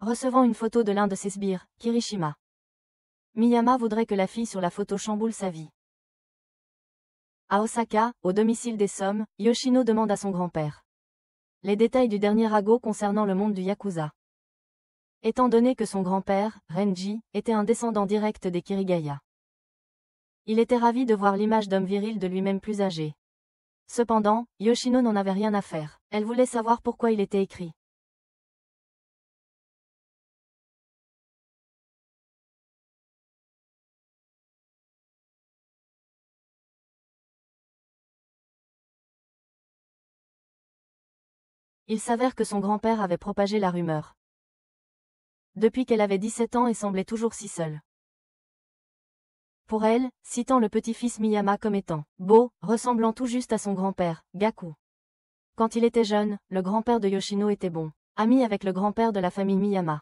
Recevant une photo de l'un de ses sbires, Kirishima. Miyama voudrait que la fille sur la photo chamboule sa vie. À Osaka, au domicile des Sommes, Yoshino demande à son grand-père les détails du dernier ragot concernant le monde du Yakuza. Étant donné que son grand-père, Renji, était un descendant direct des Kirigaya. Il était ravi de voir l'image d'homme viril de lui-même plus âgé. Cependant, Yoshino n'en avait rien à faire. Elle voulait savoir pourquoi il était écrit. Il s'avère que son grand-père avait propagé la rumeur. Depuis qu'elle avait 17 ans et semblait toujours si seule. Pour elle, citant le petit-fils Miyama comme étant beau, ressemblant tout juste à son grand-père, Gaku. Quand il était jeune, le grand-père de Yoshino était bon, ami avec le grand-père de la famille Miyama.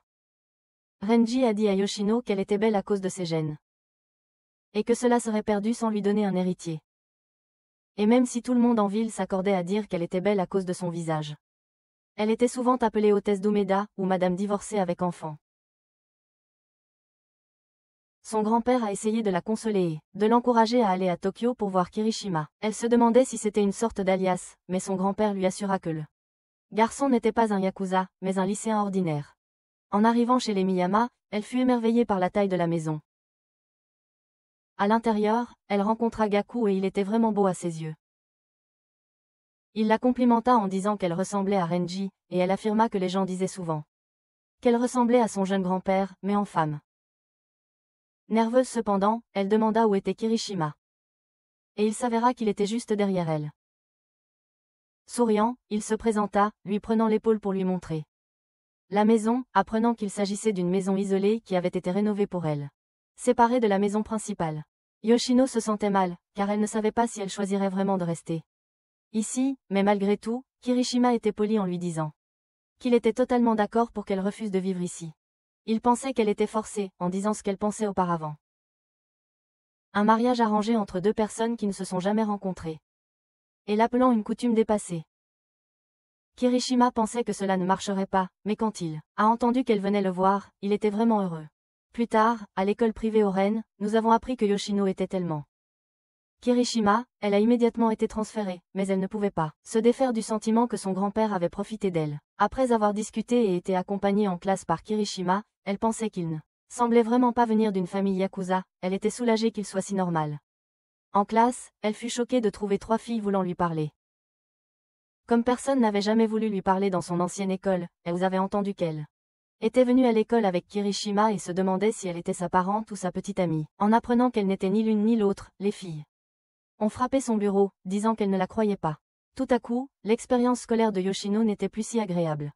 Renji a dit à Yoshino qu'elle était belle à cause de ses gènes. Et que cela serait perdu sans lui donner un héritier. Et même si tout le monde en ville s'accordait à dire qu'elle était belle à cause de son visage. Elle était souvent appelée hôtesse d'Umeda, ou madame divorcée avec enfant. Son grand-père a essayé de la consoler et de l'encourager à aller à Tokyo pour voir Kirishima. Elle se demandait si c'était une sorte d'alias, mais son grand-père lui assura que le garçon n'était pas un yakuza, mais un lycéen ordinaire. En arrivant chez les Miyama, elle fut émerveillée par la taille de la maison. À l'intérieur, elle rencontra Gaku et il était vraiment beau à ses yeux. Il la complimenta en disant qu'elle ressemblait à Renji, et elle affirma que les gens disaient souvent qu'elle ressemblait à son jeune grand-père, mais en femme. Nerveuse cependant, elle demanda où était Kirishima. Et il s'avéra qu'il était juste derrière elle. Souriant, il se présenta, lui prenant l'épaule pour lui montrer la maison, apprenant qu'il s'agissait d'une maison isolée qui avait été rénovée pour elle. Séparée de la maison principale. Yoshino se sentait mal, car elle ne savait pas si elle choisirait vraiment de rester ici, mais malgré tout, Kirishima était poli en lui disant qu'il était totalement d'accord pour qu'elle refuse de vivre ici. Il pensait qu'elle était forcée, en disant ce qu'elle pensait auparavant. Un mariage arrangé entre deux personnes qui ne se sont jamais rencontrées. Et l'appelant une coutume dépassée. Kirishima pensait que cela ne marcherait pas, mais quand il a entendu qu'elle venait le voir, il était vraiment heureux. Plus tard, à l'école privée au Rennes, nous avons appris que Yoshino était tellement Kirishima, elle a immédiatement été transférée, mais elle ne pouvait pas se défaire du sentiment que son grand-père avait profité d'elle. Après avoir discuté et été accompagnée en classe par Kirishima, elle pensait qu'il ne semblait vraiment pas venir d'une famille yakuza, elle était soulagée qu'il soit si normal. En classe, elle fut choquée de trouver 3 filles voulant lui parler. Comme personne n'avait jamais voulu lui parler dans son ancienne école, elles avaient entendu qu'elle était venue à l'école avec Kirishima et se demandait si elle était sa parente ou sa petite amie. En apprenant qu'elle n'était ni l'une ni l'autre, les filles ont frappé son bureau, disant qu'elle ne la croyait pas. Tout à coup, l'expérience scolaire de Yoshino n'était plus si agréable.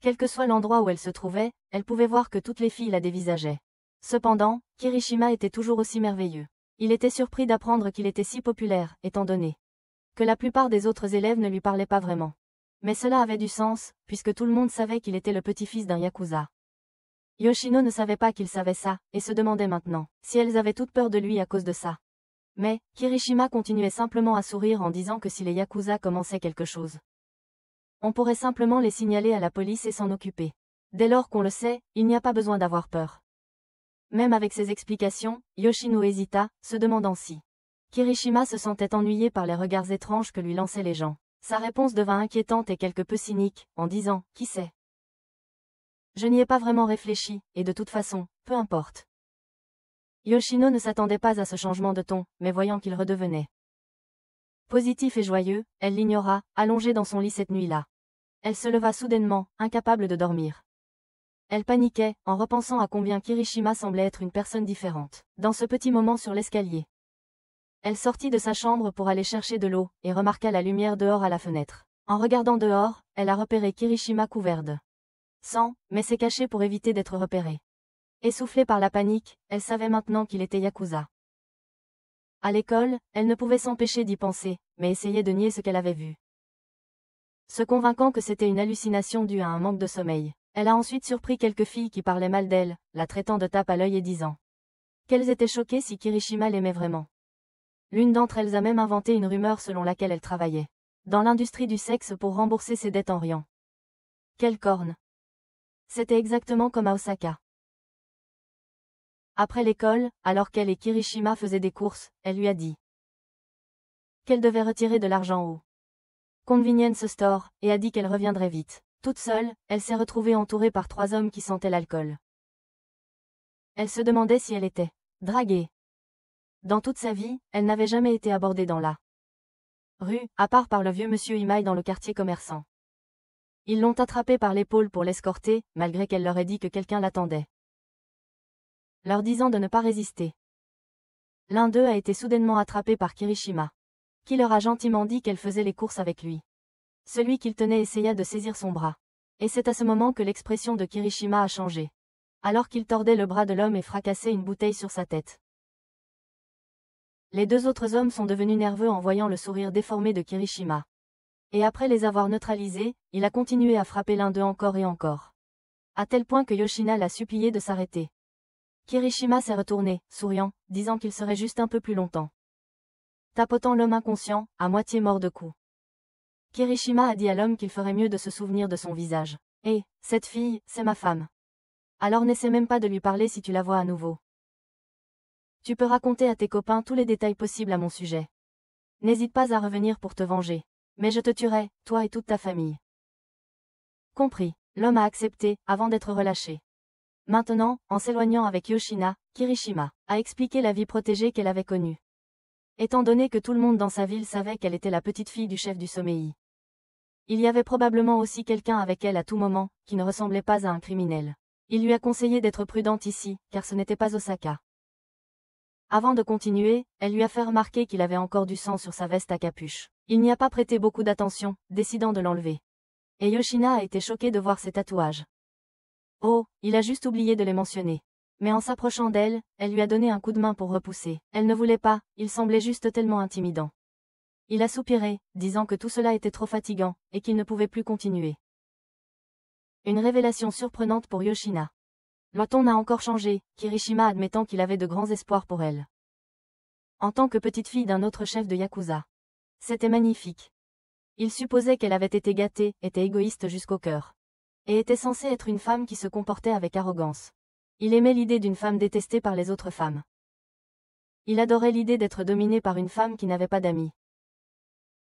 Quel que soit l'endroit où elle se trouvait, elle pouvait voir que toutes les filles la dévisageaient. Cependant, Kirishima était toujours aussi merveilleux. Il était surpris d'apprendre qu'il était si populaire, étant donné que la plupart des autres élèves ne lui parlaient pas vraiment. Mais cela avait du sens, puisque tout le monde savait qu'il était le petit-fils d'un yakuza. Yoshino ne savait pas qu'il savait ça, et se demandait maintenant si elles avaient toutes peur de lui à cause de ça. Mais, Kirishima continuait simplement à sourire en disant que si les yakuza commençaient quelque chose, on pourrait simplement les signaler à la police et s'en occuper. Dès lors qu'on le sait, il n'y a pas besoin d'avoir peur. Même avec ces explications, Yoshino hésita, se demandant si Kirishima se sentait ennuyé par les regards étranges que lui lançaient les gens. Sa réponse devint inquiétante et quelque peu cynique, en disant « Qui sait ? Je n'y ai pas vraiment réfléchi, et de toute façon, peu importe. » Yoshino ne s'attendait pas à ce changement de ton, mais voyant qu'il redevenait positif et joyeux, elle l'ignora, allongée dans son lit cette nuit-là. Elle se leva soudainement, incapable de dormir. Elle paniquait, en repensant à combien Kirishima semblait être une personne différente, dans ce petit moment sur l'escalier. Elle sortit de sa chambre pour aller chercher de l'eau, et remarqua la lumière dehors à la fenêtre. En regardant dehors, elle a repéré Kirishima couvert de sang, mais s'est cachée pour éviter d'être repérée. Essoufflée par la panique, elle savait maintenant qu'il était yakuza. À l'école, elle ne pouvait s'empêcher d'y penser, mais essayait de nier ce qu'elle avait vu. Se convainquant que c'était une hallucination due à un manque de sommeil, elle a ensuite surpris quelques filles qui parlaient mal d'elle, la traitant de tape à l'œil et disant qu'elles étaient choquées si Kirishima l'aimait vraiment. L'une d'entre elles a même inventé une rumeur selon laquelle elle travaillait dans l'industrie du sexe pour rembourser ses dettes en riant. Quelle corne! C'était exactement comme à Osaka. Après l'école, alors qu'elle et Kirishima faisaient des courses, elle lui a dit qu'elle devait retirer de l'argent au convenience store, et a dit qu'elle reviendrait vite. Toute seule, elle s'est retrouvée entourée par 3 hommes qui sentaient l'alcool. Elle se demandait si elle était draguée. Dans toute sa vie, elle n'avait jamais été abordée dans la rue, à part par le vieux monsieur Imai dans le quartier commerçant. Ils l'ont attrapée par l'épaule pour l'escorter, malgré qu'elle leur ait dit que quelqu'un l'attendait, leur disant de ne pas résister. L'un d'eux a été soudainement attrapé par Kirishima, qui leur a gentiment dit qu'elle faisait les courses avec lui. Celui qu'il tenait essaya de saisir son bras. Et c'est à ce moment que l'expression de Kirishima a changé. Alors qu'il tordait le bras de l'homme et fracassait une bouteille sur sa tête. Les 2 autres hommes sont devenus nerveux en voyant le sourire déformé de Kirishima. Et après les avoir neutralisés, il a continué à frapper l'un d'eux encore et encore. À tel point que Yoshina l'a supplié de s'arrêter. Kirishima s'est retourné, souriant, disant qu'il serait juste un peu plus longtemps. Tapotant l'homme inconscient, à moitié mort de coups. Kirishima a dit à l'homme qu'il ferait mieux de se souvenir de son visage. « Hé, cette fille, c'est ma femme. Alors n'essaie même pas de lui parler si tu la vois à nouveau. Tu peux raconter à tes copains tous les détails possibles à mon sujet. N'hésite pas à revenir pour te venger. Mais je te tuerai, toi et toute ta famille. » Compris. L'homme a accepté, avant d'être relâché. Maintenant, en s'éloignant avec Yoshina, Kirishima a expliqué la vie protégée qu'elle avait connue. Étant donné que tout le monde dans sa ville savait qu'elle était la petite fille du chef du Somei. Il y avait probablement aussi quelqu'un avec elle à tout moment, qui ne ressemblait pas à un criminel. Il lui a conseillé d'être prudente ici, car ce n'était pas Osaka. Avant de continuer, elle lui a fait remarquer qu'il avait encore du sang sur sa veste à capuche. Il n'y a pas prêté beaucoup d'attention, décidant de l'enlever. Et Yoshina a été choquée de voir ses tatouages. Oh, il a juste oublié de les mentionner. Mais en s'approchant d'elle, elle lui a donné un coup de main pour repousser. Elle ne voulait pas, il semblait juste tellement intimidant. Il a soupiré, disant que tout cela était trop fatigant, et qu'il ne pouvait plus continuer. Une révélation surprenante pour Yoshina. Le ton a encore changé, Kirishima admettant qu'il avait de grands espoirs pour elle. En tant que petite fille d'un autre chef de Yakuza. C'était magnifique. Il supposait qu'elle avait été gâtée, était égoïste jusqu'au cœur. Et était censée être une femme qui se comportait avec arrogance. Il aimait l'idée d'une femme détestée par les autres femmes. Il adorait l'idée d'être dominé par une femme qui n'avait pas d'amis.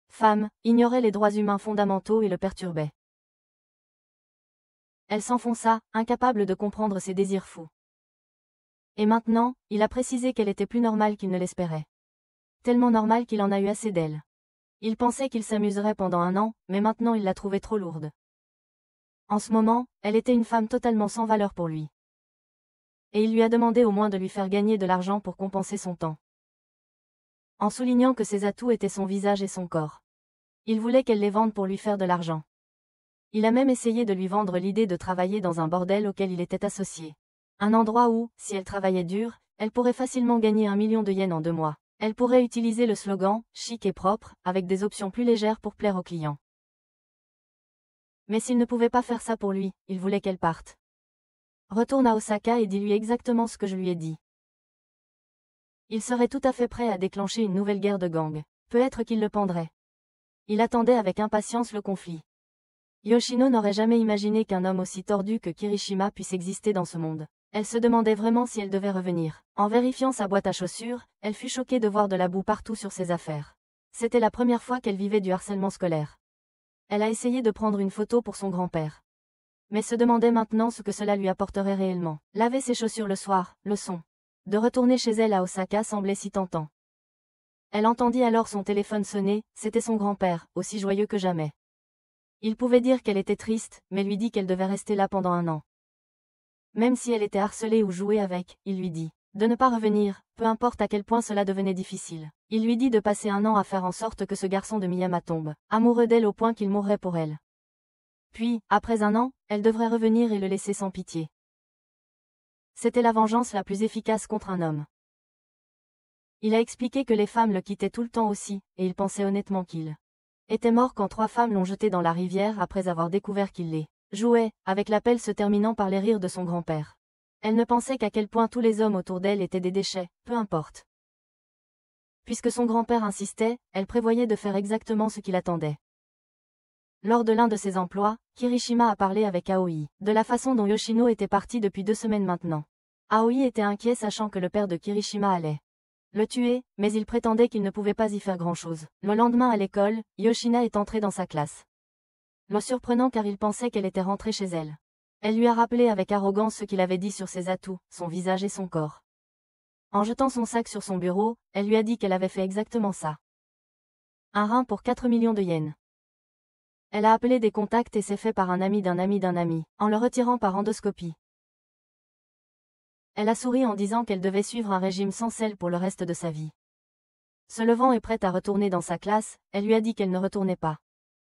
Femme, ignorait les droits humains fondamentaux et le perturbait. Elle s'enfonça, incapable de comprendre ses désirs fous. Et maintenant, il a précisé qu'elle était plus normale qu'il ne l'espérait. Tellement normale qu'il en a eu assez d'elle. Il pensait qu'il s'amuserait pendant 1 an, mais maintenant il l'a trouvée trop lourde. En ce moment, elle était une femme totalement sans valeur pour lui. Et il lui a demandé au moins de lui faire gagner de l'argent pour compenser son temps. En soulignant que ses atouts étaient son visage et son corps. Il voulait qu'elle les vende pour lui faire de l'argent. Il a même essayé de lui vendre l'idée de travailler dans un bordel auquel il était associé. Un endroit où, si elle travaillait dur, elle pourrait facilement gagner 1 million de yens en 2 mois. Elle pourrait utiliser le slogan « chic et propre » avec des options plus légères pour plaire aux clients. Mais s'il ne pouvait pas faire ça pour lui, il voulait qu'elle parte. Retourne à Osaka et dis-lui exactement ce que je lui ai dit. Il serait tout à fait prêt à déclencher une nouvelle guerre de gang. Peut-être qu'il le pendrait. Il attendait avec impatience le conflit. Yoshino n'aurait jamais imaginé qu'un homme aussi tordu que Kirishima puisse exister dans ce monde. Elle se demandait vraiment si elle devait revenir. En vérifiant sa boîte à chaussures, elle fut choquée de voir de la boue partout sur ses affaires. C'était la première fois qu'elle vivait du harcèlement scolaire. Elle a essayé de prendre une photo pour son grand-père. Mais se demandait maintenant ce que cela lui apporterait réellement. Laver ses chaussures le soir, le son. De retourner chez elle à Osaka semblait si tentant. Elle entendit alors son téléphone sonner, c'était son grand-père, aussi joyeux que jamais. Il pouvait dire qu'elle était triste, mais lui dit qu'elle devait rester là pendant 1 an. Même si elle était harcelée ou jouée avec, il lui dit de ne pas revenir, peu importe à quel point cela devenait difficile. Il lui dit de passer 1 an à faire en sorte que ce garçon de Miyama tombe amoureux d'elle au point qu'il mourrait pour elle. Puis, après 1 an, elle devrait revenir et le laisser sans pitié. C'était la vengeance la plus efficace contre un homme. Il a expliqué que les femmes le quittaient tout le temps aussi, et il pensait honnêtement qu'il était mort quand 3 femmes l'ont jeté dans la rivière après avoir découvert qu'il les jouait, avec l'appel se terminant par les rires de son grand-père. Elle ne pensait qu'à quel point tous les hommes autour d'elle étaient des déchets, peu importe. Puisque son grand-père insistait, elle prévoyait de faire exactement ce qu'il attendait. Lors de l'un de ses emplois, Kirishima a parlé avec Aoi, de la façon dont Yoshino était parti depuis 2 semaines maintenant. Aoi était inquiet sachant que le père de Kirishima allait le tuer, mais il prétendait qu'il ne pouvait pas y faire grand-chose. Le lendemain à l'école, Yoshina est entrée dans sa classe. Le surprenant car il pensait qu'elle était rentrée chez elle. Elle lui a rappelé avec arrogance ce qu'il avait dit sur ses atouts, son visage et son corps. En jetant son sac sur son bureau, elle lui a dit qu'elle avait fait exactement ça. Un rein pour 4 millions de yens. Elle a appelé des contacts et s'est fait par un ami d'un ami d'un ami, en le retirant par endoscopie. Elle a souri en disant qu'elle devait suivre un régime sans sel pour le reste de sa vie. Se levant et prête à retourner dans sa classe, elle lui a dit qu'elle ne retournait pas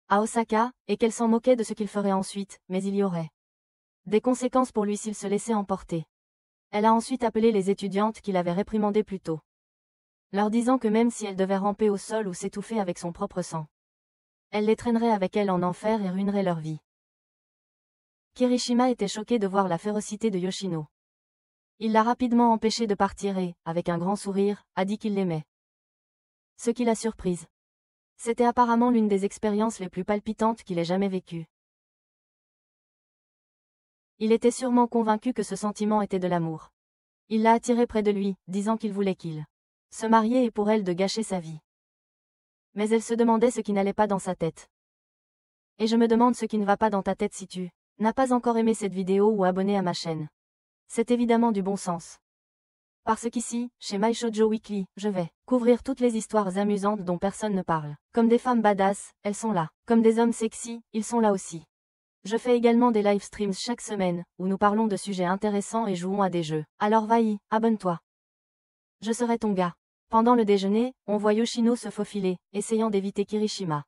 à Osaka, et qu'elle s'en moquait de ce qu'il ferait ensuite, mais il y aurait des conséquences pour lui s'il se laissait emporter. Elle a ensuite appelé les étudiantes qu'il avait réprimandées plus tôt, leur disant que même si elle devait ramper au sol ou s'étouffer avec son propre sang, elle les traînerait avec elle en enfer et ruinerait leur vie. Kirishima était choqué de voir la férocité de Yoshino. Il l'a rapidement empêchée de partir et, avec un grand sourire, a dit qu'il l'aimait. Ce qui l'a surprise. C'était apparemment l'une des expériences les plus palpitantes qu'il ait jamais vécues. Il était sûrement convaincu que ce sentiment était de l'amour. Il l'a attirée près de lui, disant qu'il voulait qu'il se marier et pour elle de gâcher sa vie. Mais elle se demandait ce qui n'allait pas dans sa tête. Et je me demande ce qui ne va pas dans ta tête si tu n'as pas encore aimé cette vidéo ou abonné à ma chaîne. C'est évidemment du bon sens. Parce qu'ici, chez My Shoujo Weekly, je vais couvrir toutes les histoires amusantes dont personne ne parle. Comme des femmes badass, elles sont là. Comme des hommes sexy, ils sont là aussi. Je fais également des live streams chaque semaine, où nous parlons de sujets intéressants et jouons à des jeux. Alors vas-y, abonne-toi. Je serai ton gars. Pendant le déjeuner, on voit Yoshino se faufiler, essayant d'éviter Kirishima.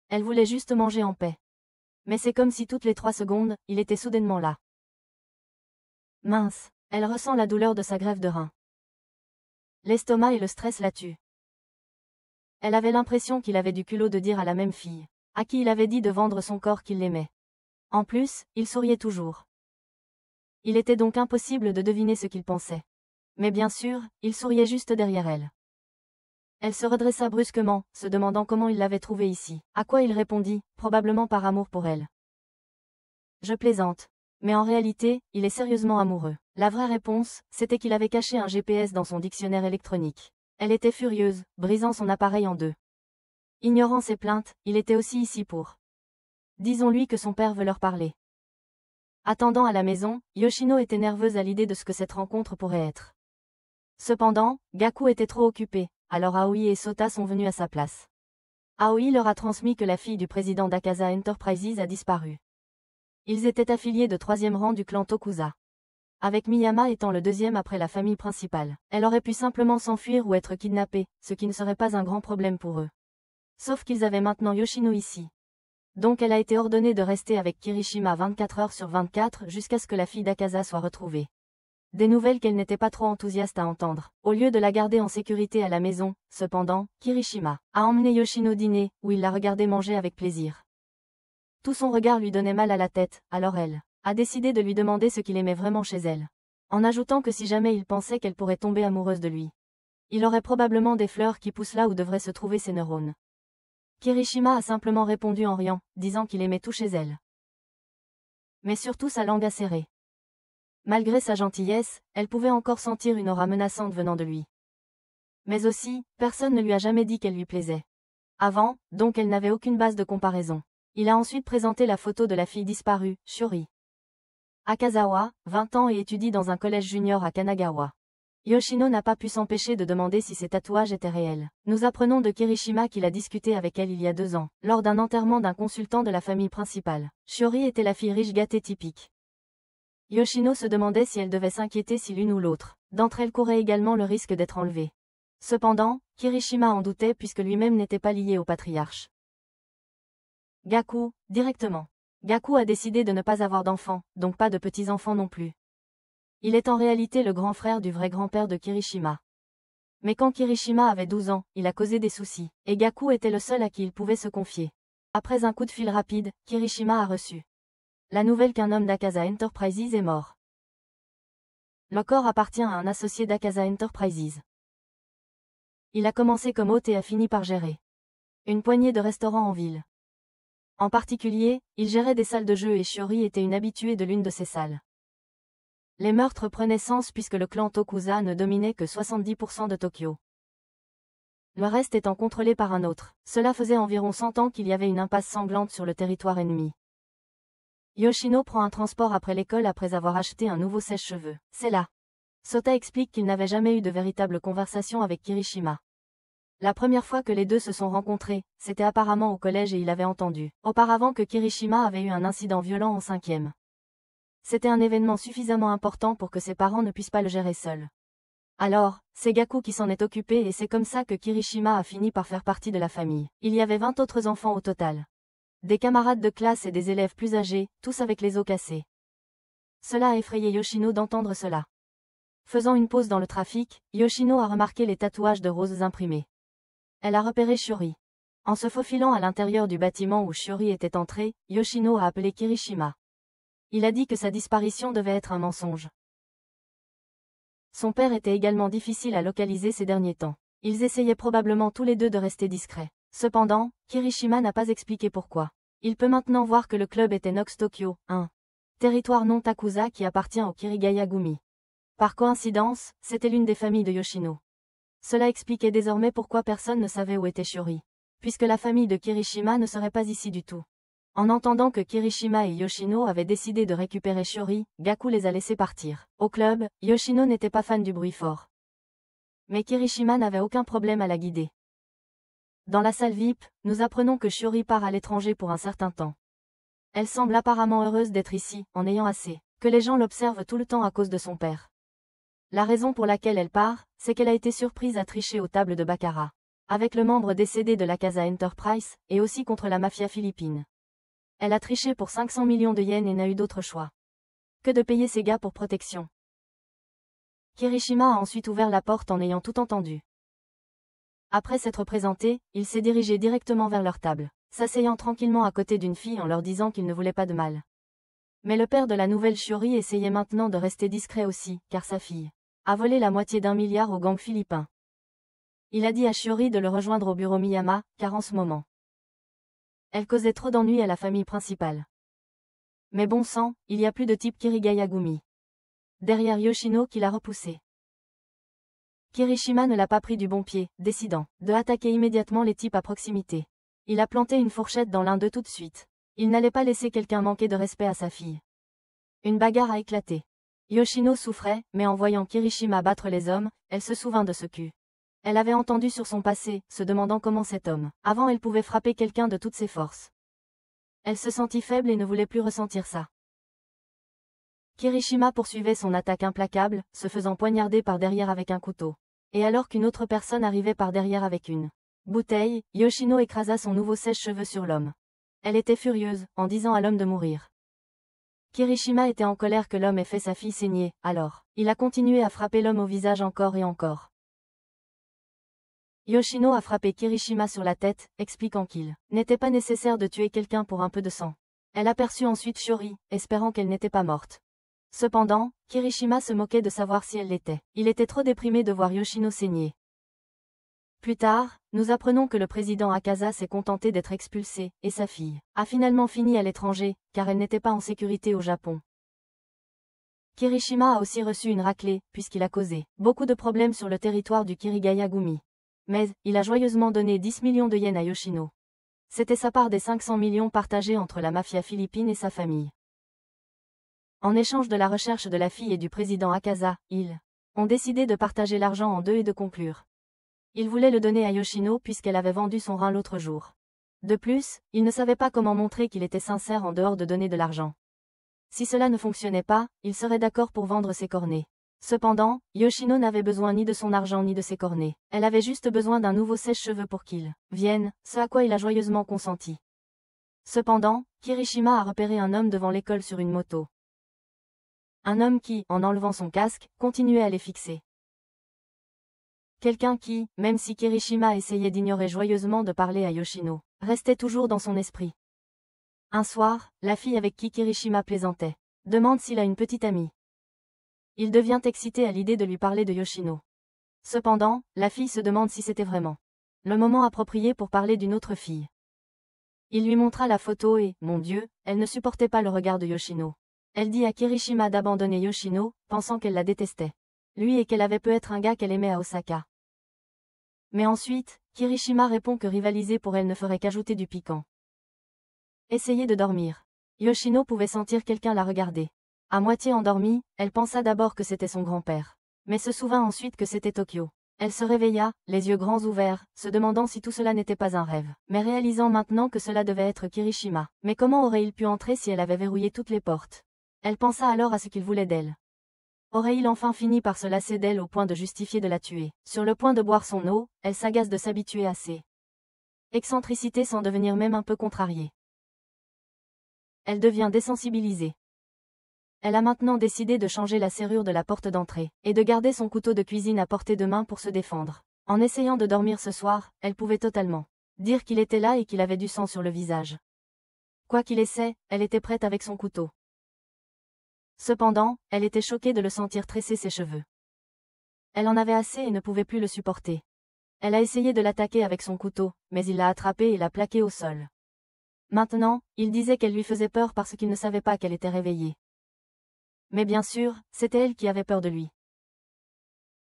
Elle voulait juste manger en paix. Mais c'est comme si toutes les 3 secondes, il était soudainement là. Mince, elle ressent la douleur de sa grève de rein. L'estomac et le stress la tuent. Elle avait l'impression qu'il avait du culot de dire à la même fille, à qui il avait dit de vendre son corps qu'il l'aimait. En plus, il souriait toujours. Il était donc impossible de deviner ce qu'il pensait. Mais bien sûr, il souriait juste derrière elle. Elle se redressa brusquement, se demandant comment il l'avait trouvé ici, à quoi il répondit, probablement par amour pour elle. Je plaisante. Mais en réalité, il est sérieusement amoureux. La vraie réponse, c'était qu'il avait caché un GPS dans son dictionnaire électronique. Elle était furieuse, brisant son appareil en deux. Ignorant ses plaintes, il était aussi ici pour. Disons-lui que son père veut leur parler. Attendant à la maison, Yoshino était nerveuse à l'idée de ce que cette rencontre pourrait être. Cependant, Gaku était trop occupé, alors Aoi et Sota sont venus à sa place. Aoi leur a transmis que la fille du président d'Akaza Enterprises a disparu. Ils étaient affiliés de 3e rang du clan Tokusa. Avec Miyama étant le 2e après la famille principale, elle aurait pu simplement s'enfuir ou être kidnappée, ce qui ne serait pas un grand problème pour eux. Sauf qu'ils avaient maintenant Yoshino ici. Donc elle a été ordonnée de rester avec Kirishima 24 heures sur 24 jusqu'à ce que la fille d'Akaza soit retrouvée. Des nouvelles qu'elle n'était pas trop enthousiaste à entendre. Au lieu de la garder en sécurité à la maison, cependant, Kirishima a emmené Yoshino dîner, où il la regardait manger avec plaisir. Tout son regard lui donnait mal à la tête, alors elle a décidé de lui demander ce qu'il aimait vraiment chez elle. En ajoutant que si jamais il pensait qu'elle pourrait tomber amoureuse de lui, il aurait probablement des fleurs qui poussent là où devraient se trouver ses neurones. Kirishima a simplement répondu en riant, disant qu'il aimait tout chez elle. Mais surtout sa langue acérée. Malgré sa gentillesse, elle pouvait encore sentir une aura menaçante venant de lui. Mais aussi, personne ne lui a jamais dit qu'elle lui plaisait. Avant, donc elle n'avait aucune base de comparaison. Il a ensuite présenté la photo de la fille disparue, Shiori Akazawa, 20 ans et étudie dans un collège junior à Kanagawa. Yoshino n'a pas pu s'empêcher de demander si ses tatouages étaient réels. Nous apprenons de Kirishima qu'il a discuté avec elle il y a 2 ans, lors d'un enterrement d'un consultant de la famille principale. Shiori était la fille riche gâtée typique. Yoshino se demandait si elle devait s'inquiéter si l'une ou l'autre d'entre elles courait également le risque d'être enlevée. Cependant, Kirishima en doutait puisque lui-même n'était pas lié au patriarche. Gaku, directement. Gaku a décidé de ne pas avoir d'enfants, donc pas de petits-enfants non plus. Il est en réalité le grand frère du vrai grand-père de Kirishima. Mais quand Kirishima avait 12 ans, il a causé des soucis, et Gaku était le seul à qui il pouvait se confier. Après un coup de fil rapide, Kirishima a reçu la nouvelle qu'un homme d'Akaza Enterprises est mort. Le corps appartient à un associé d'Akaza Enterprises. Il a commencé comme hôte et a fini par gérer une poignée de restaurants en ville. En particulier, il gérait des salles de jeu et Shiori était une habituée de l'une de ces salles. Les meurtres prenaient sens puisque le clan Tokusa ne dominait que 70% de Tokyo. Le reste étant contrôlé par un autre. Cela faisait environ 100 ans qu'il y avait une impasse sanglante sur le territoire ennemi. Yoshino prend un transport après l'école après avoir acheté un nouveau sèche-cheveux. C'est là. Sota explique qu'il n'avait jamais eu de véritable conversation avec Kirishima. La première fois que les deux se sont rencontrés, c'était apparemment au collège et il avait entendu, auparavant, que Kirishima avait eu un incident violent en 5e. C'était un événement suffisamment important pour que ses parents ne puissent pas le gérer seuls. Alors, c'est Gaku qui s'en est occupé et c'est comme ça que Kirishima a fini par faire partie de la famille. Il y avait 20 autres enfants au total. Des camarades de classe et des élèves plus âgés, tous avec les os cassés. Cela a effrayé Yoshino d'entendre cela. Faisant une pause dans le trafic, Yoshino a remarqué les tatouages de roses imprimés. Elle a repéré Shiori. En se faufilant à l'intérieur du bâtiment où Shiori était entrée, Yoshino a appelé Kirishima. Il a dit que sa disparition devait être un mensonge. Son père était également difficile à localiser ces derniers temps. Ils essayaient probablement tous les deux de rester discrets. Cependant, Kirishima n'a pas expliqué pourquoi. Il peut maintenant voir que le club était Nox Tokyo, un territoire non Takusa qui appartient au Kirigaya-gumi. Par coïncidence, c'était l'une des familles de Yoshino. Cela expliquait désormais pourquoi personne ne savait où était Shiori. Puisque la famille de Kirishima ne serait pas ici du tout. En entendant que Kirishima et Yoshino avaient décidé de récupérer Shiori, Gaku les a laissés partir. Au club, Yoshino n'était pas fan du bruit fort. Mais Kirishima n'avait aucun problème à la guider. Dans la salle VIP, nous apprenons que Shiori part à l'étranger pour un certain temps. Elle semble apparemment heureuse d'être ici, en ayant assez, que les gens l'observent tout le temps à cause de son père. La raison pour laquelle elle part, c'est qu'elle a été surprise à tricher aux tables de baccarat. Avec le membre décédé de la Casa Enterprise, et aussi contre la mafia philippine. Elle a triché pour 500 millions de yens et n'a eu d'autre choix que de payer ses gars pour protection. Kirishima a ensuite ouvert la porte en ayant tout entendu. Après s'être présenté, il s'est dirigé directement vers leur table, s'asseyant tranquillement à côté d'une fille en leur disant qu'il ne voulait pas de mal. Mais le père de la nouvelle Shiori essayait maintenant de rester discret aussi, car sa fille a volé la moitié d'1 milliard au gang philippin. Il a dit à Shiori de le rejoindre au bureau Miyama, car en ce moment, elle causait trop d'ennuis à la famille principale. Mais bon sang, il y a plus de type Kirigaya-gumi. Derrière Yoshino qui l'a repoussé. Kirishima ne l'a pas pris du bon pied, décidant de attaquer immédiatement les types à proximité. Il a planté une fourchette dans l'un d'eux tout de suite. Il n'allait pas laisser quelqu'un manquer de respect à sa fille. Une bagarre a éclaté. Yoshino souffrait, mais en voyant Kirishima battre les hommes, elle se souvint de ce cul. Elle avait entendu sur son passé, se demandant comment cet homme, avant elle pouvait frapper quelqu'un de toutes ses forces. Elle se sentit faible et ne voulait plus ressentir ça. Kirishima poursuivait son attaque implacable, se faisant poignarder par derrière avec un couteau. Et alors qu'une autre personne arrivait par derrière avec une bouteille, Yoshino écrasa son nouveau sèche-cheveux sur l'homme. Elle était furieuse, en disant à l'homme de mourir. Kirishima était en colère que l'homme ait fait sa fille saigner, alors, il a continué à frapper l'homme au visage encore et encore. Yoshino a frappé Kirishima sur la tête, expliquant qu'il n'était pas nécessaire de tuer quelqu'un pour un peu de sang. Elle aperçut ensuite Shiori, espérant qu'elle n'était pas morte. Cependant, Kirishima se moquait de savoir si elle l'était. Il était trop déprimé de voir Yoshino saigner. Plus tard, nous apprenons que le président Akaza s'est contenté d'être expulsé, et sa fille a finalement fini à l'étranger, car elle n'était pas en sécurité au Japon. Kirishima a aussi reçu une raclée, puisqu'il a causé beaucoup de problèmes sur le territoire du Kirigaya-gumi. Mais, il a joyeusement donné 10 millions de yens à Yoshino. C'était sa part des 500 millions partagés entre la mafia philippine et sa famille. En échange de la recherche de la fille et du président Akaza, ils ont décidé de partager l'argent en deux et de conclure. Il voulait le donner à Yoshino puisqu'elle avait vendu son rein l'autre jour. De plus, il ne savait pas comment montrer qu'il était sincère en dehors de donner de l'argent. Si cela ne fonctionnait pas, il serait d'accord pour vendre ses cornets. Cependant, Yoshino n'avait besoin ni de son argent ni de ses cornets. Elle avait juste besoin d'un nouveau sèche-cheveux pour qu'il vienne, ce à quoi il a joyeusement consenti. Cependant, Kirishima a repéré un homme devant l'école sur une moto. Un homme qui, en enlevant son casque, continuait à les fixer. Quelqu'un qui, même si Kirishima essayait d'ignorer joyeusement de parler à Yoshino, restait toujours dans son esprit. Un soir, la fille avec qui Kirishima plaisantait demande s'il a une petite amie. Il devient excité à l'idée de lui parler de Yoshino. Cependant, la fille se demande si c'était vraiment le moment approprié pour parler d'une autre fille. Il lui montra la photo et, mon Dieu, elle ne supportait pas le regard de Yoshino. Elle dit à Kirishima d'abandonner Yoshino, pensant qu'elle la détestait. Lui et qu'elle avait peut être un gars qu'elle aimait à Osaka. Mais ensuite, Kirishima répond que rivaliser pour elle ne ferait qu'ajouter du piquant. Essayer de dormir. Yoshino pouvait sentir quelqu'un la regarder. À moitié endormie, elle pensa d'abord que c'était son grand-père. Mais se souvint ensuite que c'était Tokyo. Elle se réveilla, les yeux grands ouverts, se demandant si tout cela n'était pas un rêve, mais réalisant maintenant que cela devait être Kirishima. Mais comment aurait-il pu entrer si elle avait verrouillé toutes les portes? Elle pensa alors à ce qu'il voulait d'elle. Aurait-il enfin fini par se lasser d'elle au point de justifier de la tuer? Sur le point de boire son eau, elle s'agace de s'habituer à ses excentricités sans devenir même un peu contrariée. Elle devient désensibilisée. Elle a maintenant décidé de changer la serrure de la porte d'entrée, et de garder son couteau de cuisine à portée de main pour se défendre. En essayant de dormir ce soir, elle pouvait totalement dire qu'il était là et qu'il avait du sang sur le visage. Quoi qu'il essaie, elle était prête avec son couteau. Cependant, elle était choquée de le sentir tresser ses cheveux. Elle en avait assez et ne pouvait plus le supporter. Elle a essayé de l'attaquer avec son couteau, mais il l'a attrapée et l'a plaquée au sol. Maintenant, il disait qu'elle lui faisait peur parce qu'il ne savait pas qu'elle était réveillée. Mais bien sûr, c'était elle qui avait peur de lui.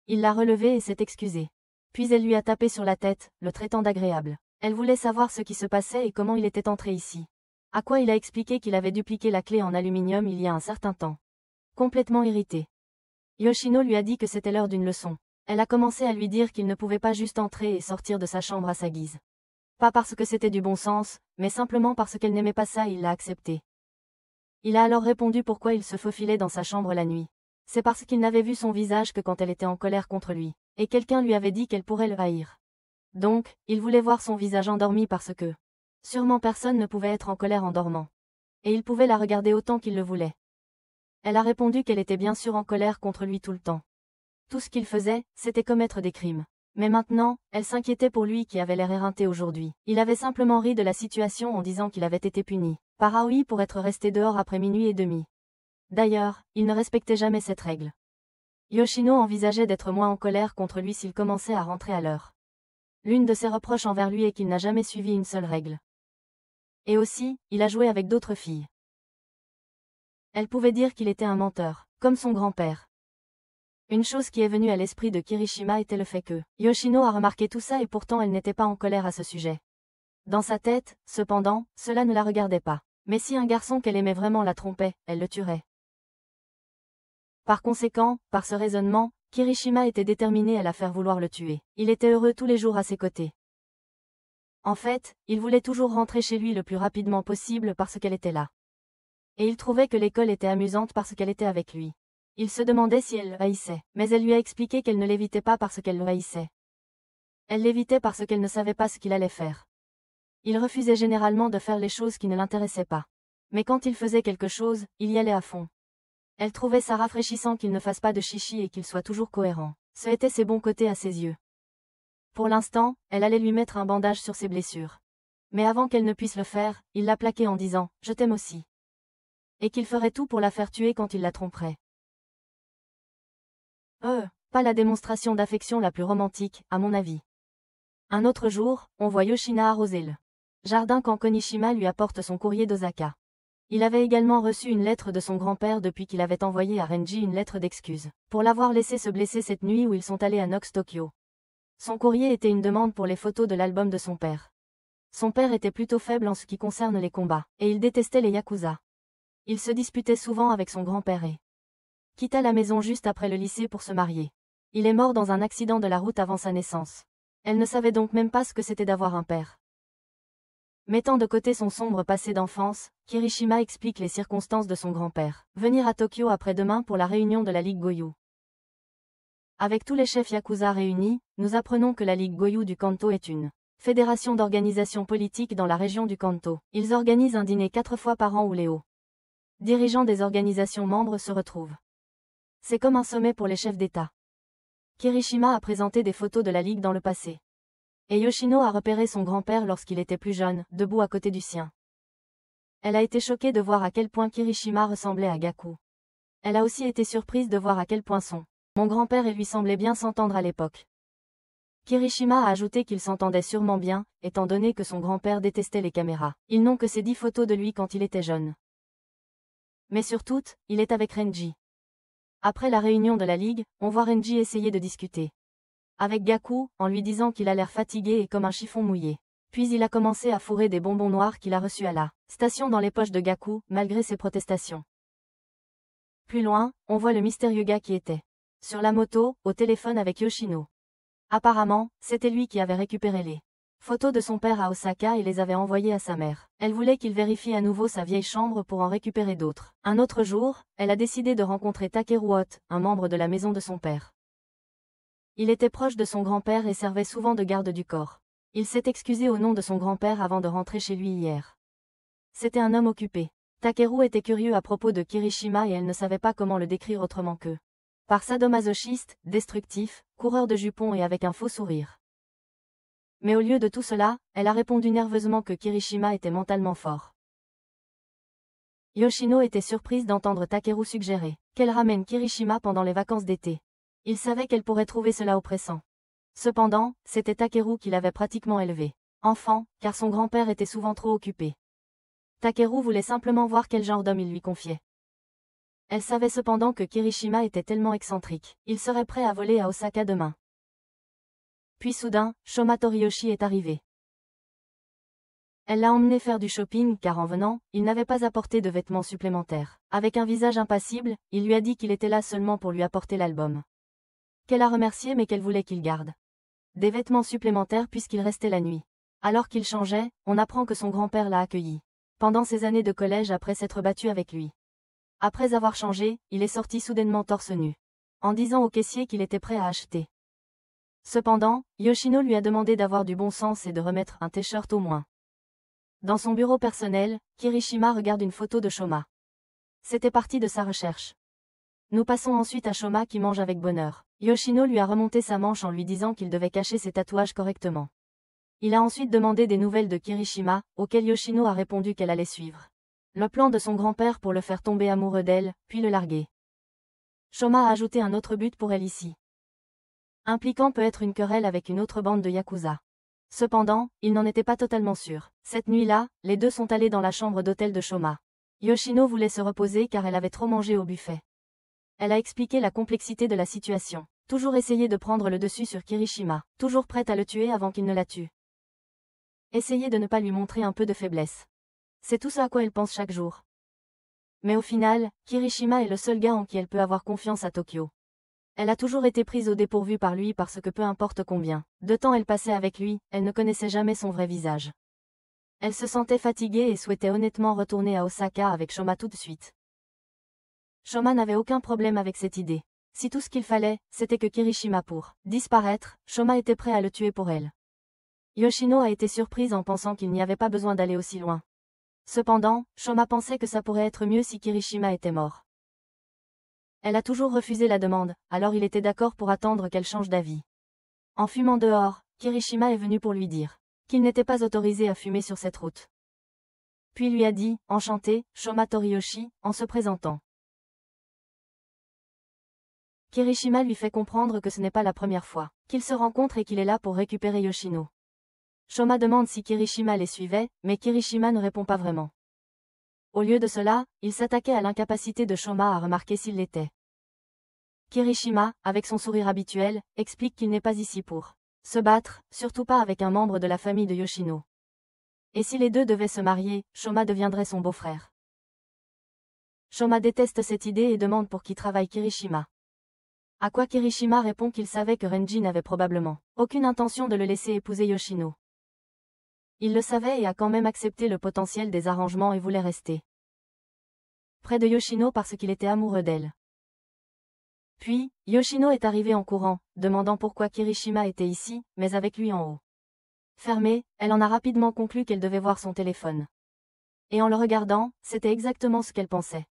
Il l'a relevée et s'est excusé. Puis elle lui a tapé sur la tête, le traitant d'agréable. Elle voulait savoir ce qui se passait et comment il était entré ici. À quoi il a expliqué qu'il avait dupliqué la clé en aluminium il y a un certain temps. Complètement irritée. Yoshino lui a dit que c'était l'heure d'une leçon. Elle a commencé à lui dire qu'il ne pouvait pas juste entrer et sortir de sa chambre à sa guise. Pas parce que c'était du bon sens, mais simplement parce qu'elle n'aimait pas ça et il l'a accepté. Il a alors répondu pourquoi il se faufilait dans sa chambre la nuit. C'est parce qu'il n'avait vu son visage que quand elle était en colère contre lui, et quelqu'un lui avait dit qu'elle pourrait le haïr. Donc, il voulait voir son visage endormi parce que sûrement personne ne pouvait être en colère en dormant. Et il pouvait la regarder autant qu'il le voulait. Elle a répondu qu'elle était bien sûr en colère contre lui tout le temps. Tout ce qu'il faisait, c'était commettre des crimes. Mais maintenant, elle s'inquiétait pour lui qui avait l'air éreinté aujourd'hui. Il avait simplement ri de la situation en disant qu'il avait été puni par Aoi pour être resté dehors après minuit et demi. D'ailleurs, il ne respectait jamais cette règle. Yoshino envisageait d'être moins en colère contre lui s'il commençait à rentrer à l'heure. L'une de ses reproches envers lui est qu'il n'a jamais suivi une seule règle. Et aussi, il a joué avec d'autres filles. Elle pouvait dire qu'il était un menteur, comme son grand-père. Une chose qui est venue à l'esprit de Kirishima était le fait que Yoshino a remarqué tout ça et pourtant elle n'était pas en colère à ce sujet. Dans sa tête, cependant, cela ne la regardait pas. Mais si un garçon qu'elle aimait vraiment la trompait, elle le tuerait. Par conséquent, par ce raisonnement, Kirishima était déterminé à la faire vouloir le tuer. Il était heureux tous les jours à ses côtés. En fait, il voulait toujours rentrer chez lui le plus rapidement possible parce qu'elle était là. Et il trouvait que l'école était amusante parce qu'elle était avec lui. Il se demandait si elle le haïssait, mais elle lui a expliqué qu'elle ne l'évitait pas parce qu'elle le haïssait. Elle l'évitait parce qu'elle ne savait pas ce qu'il allait faire. Il refusait généralement de faire les choses qui ne l'intéressaient pas. Mais quand il faisait quelque chose, il y allait à fond. Elle trouvait ça rafraîchissant qu'il ne fasse pas de chichi et qu'il soit toujours cohérent. Ce étaient ses bons côtés à ses yeux. Pour l'instant, elle allait lui mettre un bandage sur ses blessures. Mais avant qu'elle ne puisse le faire, il l'a plaqué en disant « Je t'aime aussi ». Et qu'il ferait tout pour la faire tuer quand il la tromperait. Pas la démonstration d'affection la plus romantique, à mon avis. Un autre jour, on voit Yoshina arroser le jardin quand Konishima lui apporte son courrier d'Osaka. Il avait également reçu une lettre de son grand-père depuis qu'il avait envoyé à Renji une lettre d'excuse pour l'avoir laissé se blesser cette nuit où ils sont allés à Nox Tokyo. Son courrier était une demande pour les photos de l'album de son père. Son père était plutôt faible en ce qui concerne les combats, et il détestait les yakuza. Il se disputait souvent avec son grand-père et quitta la maison juste après le lycée pour se marier. Il est mort dans un accident de la route avant sa naissance. Elle ne savait donc même pas ce que c'était d'avoir un père. Mettant de côté son sombre passé d'enfance, Kirishima explique les circonstances de son grand-père. Venir à Tokyo après-demain pour la réunion de la Ligue Goju. Avec tous les chefs yakuza réunis, nous apprenons que la Ligue Goju du Kanto est une fédération d'organisations politiques dans la région du Kanto. Ils organisent un dîner 4 fois par an où les hauts dirigeants des organisations membres se retrouvent. C'est comme un sommet pour les chefs d'État. Kirishima a présenté des photos de la Ligue dans le passé. Et Yoshino a repéré son grand-père lorsqu'il était plus jeune, debout à côté du sien. Elle a été choquée de voir à quel point Kirishima ressemblait à Gaku. Elle a aussi été surprise de voir à quel point mon grand-père et lui semblaient bien s'entendre à l'époque. Kirishima a ajouté qu'il s'entendait sûrement bien, étant donné que son grand-père détestait les caméras. Ils n'ont que ces 10 photos de lui quand il était jeune. Mais sur toutes, il est avec Renji. Après la réunion de la Ligue, on voit Renji essayer de discuter avec Gaku, en lui disant qu'il a l'air fatigué et comme un chiffon mouillé. Puis il a commencé à fourrer des bonbons noirs qu'il a reçus à la station dans les poches de Gaku, malgré ses protestations. Plus loin, on voit le mystérieux gars qui était sur la moto, au téléphone avec Yoshino. Apparemment, c'était lui qui avait récupéré les photos de son père à Osaka et les avait envoyées à sa mère. Elle voulait qu'il vérifie à nouveau sa vieille chambre pour en récupérer d'autres. Un autre jour, elle a décidé de rencontrer Takeru Ot, un membre de la maison de son père. Il était proche de son grand-père et servait souvent de garde du corps. Il s'est excusé au nom de son grand-père avant de rentrer chez lui hier. C'était un homme occupé. Takeru était curieux à propos de Kirishima et elle ne savait pas comment le décrire autrement que par sadomasochiste, destructif, coureur de jupons et avec un faux sourire. Mais au lieu de tout cela, elle a répondu nerveusement que Kirishima était mentalement fort. Yoshino était surprise d'entendre Takeru suggérer qu'elle ramène Kirishima pendant les vacances d'été. Il savait qu'elle pourrait trouver cela oppressant. Cependant, c'était Takeru qui l'avait pratiquement élevé enfant, car son grand-père était souvent trop occupé. Takeru voulait simplement voir quel genre d'homme il lui confiait. Elle savait cependant que Kirishima était tellement excentrique, il serait prêt à voler à Osaka demain. Puis soudain, Shoma Toriyoshi est arrivé. Elle l'a emmené faire du shopping car en venant, il n'avait pas apporté de vêtements supplémentaires. Avec un visage impassible, il lui a dit qu'il était là seulement pour lui apporter l'album. Qu'elle a remercié mais qu'elle voulait qu'il garde des vêtements supplémentaires puisqu'il restait la nuit. Alors qu'il changeait, on apprend que son grand-père l'a accueilli pendant ses années de collège après s'être battu avec lui. Après avoir changé, il est sorti soudainement torse nu, en disant au caissier qu'il était prêt à acheter. Cependant, Yoshino lui a demandé d'avoir du bon sens et de remettre un t-shirt au moins. Dans son bureau personnel, Kirishima regarde une photo de Shoma. C'était parti de sa recherche. Nous passons ensuite à Shoma qui mange avec bonheur. Yoshino lui a remonté sa manche en lui disant qu'il devait cacher ses tatouages correctement. Il a ensuite demandé des nouvelles de Kirishima, auxquelles Yoshino a répondu qu'elle allait suivre le plan de son grand-père pour le faire tomber amoureux d'elle, puis le larguer. Shoma a ajouté un autre but pour elle ici, impliquant peut-être une querelle avec une autre bande de Yakuza. Cependant, il n'en était pas totalement sûr. Cette nuit-là, les deux sont allés dans la chambre d'hôtel de Shoma. Yoshino voulait se reposer car elle avait trop mangé au buffet. Elle a expliqué la complexité de la situation. Toujours essayer de prendre le dessus sur Kirishima. Toujours prête à le tuer avant qu'il ne la tue. Essayer de ne pas lui montrer un peu de faiblesse. C'est tout ce à quoi elle pense chaque jour. Mais au final, Kirishima est le seul gars en qui elle peut avoir confiance à Tokyo. Elle a toujours été prise au dépourvu par lui parce que peu importe combien de temps elle passait avec lui, elle ne connaissait jamais son vrai visage. Elle se sentait fatiguée et souhaitait honnêtement retourner à Osaka avec Shoma tout de suite. Shoma n'avait aucun problème avec cette idée. Si tout ce qu'il fallait, c'était que Kirishima pour disparaître, Shoma était prêt à le tuer pour elle. Yoshino a été surprise en pensant qu'il n'y avait pas besoin d'aller aussi loin. Cependant, Shoma pensait que ça pourrait être mieux si Kirishima était mort. Elle a toujours refusé la demande, alors il était d'accord pour attendre qu'elle change d'avis. En fumant dehors, Kirishima est venu pour lui dire qu'il n'était pas autorisé à fumer sur cette route. Puis lui a dit, enchanté, Shoma Toriyoshi, en se présentant. Kirishima lui fait comprendre que ce n'est pas la première fois qu'ils se rencontrent et qu'il est là pour récupérer Yoshino. Shoma demande si Kirishima les suivait, mais Kirishima ne répond pas vraiment. Au lieu de cela, il s'attaquait à l'incapacité de Shoma à remarquer s'il l'était. Kirishima, avec son sourire habituel, explique qu'il n'est pas ici pour se battre, surtout pas avec un membre de la famille de Yoshino. Et si les deux devaient se marier, Shoma deviendrait son beau-frère. Shoma déteste cette idée et demande pour qui travaille Kirishima. À quoi Kirishima répond qu'il savait que Renji n'avait probablement aucune intention de le laisser épouser Yoshino. Il le savait et a quand même accepté le potentiel des arrangements et voulait rester près de Yoshino parce qu'il était amoureux d'elle. Puis, Yoshino est arrivé en courant, demandant pourquoi Kirishima était ici, mais avec lui en haut. Fermée, elle en a rapidement conclu qu'elle devait voir son téléphone. Et en le regardant, c'était exactement ce qu'elle pensait.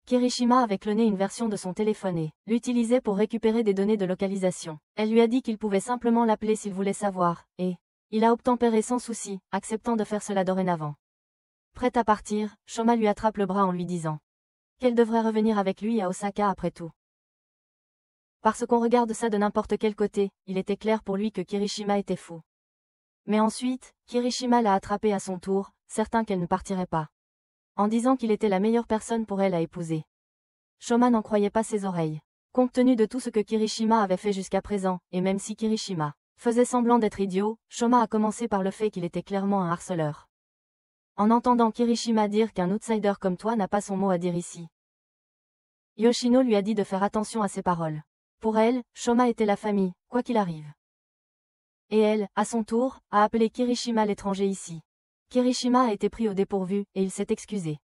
Kirishima avait cloné une version de son téléphone et l'utilisait pour récupérer des données de localisation. Elle lui a dit qu'il pouvait simplement l'appeler s'il voulait savoir, et il a obtempéré sans souci, acceptant de faire cela dorénavant. Prête à partir, Shoma lui attrape le bras en lui disant qu'elle devrait revenir avec lui à Osaka après tout. Parce qu'on regarde ça de n'importe quel côté, il était clair pour lui que Kirishima était fou. Mais ensuite, Kirishima l'a attrapée à son tour, certain qu'elle ne partirait pas. En disant qu'il était la meilleure personne pour elle à épouser. Shoma n'en croyait pas ses oreilles. Compte tenu de tout ce que Kirishima avait fait jusqu'à présent, et même si Kirishima faisait semblant d'être idiot, Shoma a commencé par le fait qu'il était clairement un harceleur. En entendant Kirishima dire qu'un outsider comme toi n'a pas son mot à dire ici. Yoshino lui a dit de faire attention à ses paroles. Pour elle, Shoma était la famille, quoi qu'il arrive. Et elle, à son tour, a appelé Kirishima l'étranger ici. Kirishima a été pris au dépourvu, et il s'est excusé.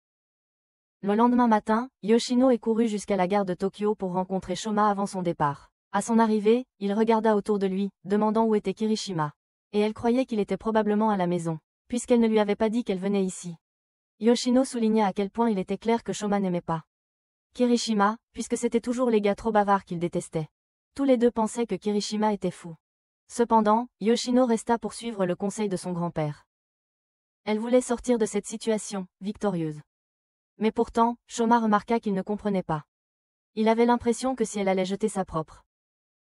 Le lendemain matin, Yoshino est couru jusqu'à la gare de Tokyo pour rencontrer Shoma avant son départ. À son arrivée, il regarda autour de lui, demandant où était Kirishima. Et elle croyait qu'il était probablement à la maison, puisqu'elle ne lui avait pas dit qu'elle venait ici. Yoshino souligna à quel point il était clair que Shoma n'aimait pas Kirishima, puisque c'était toujours les gars trop bavards qu'il détestait. Tous les deux pensaient que Kirishima était fou. Cependant, Yoshino resta pour suivre le conseil de son grand-père. Elle voulait sortir de cette situation, victorieuse. Mais pourtant, Shoma remarqua qu'il ne comprenait pas. Il avait l'impression que si elle allait jeter sa propre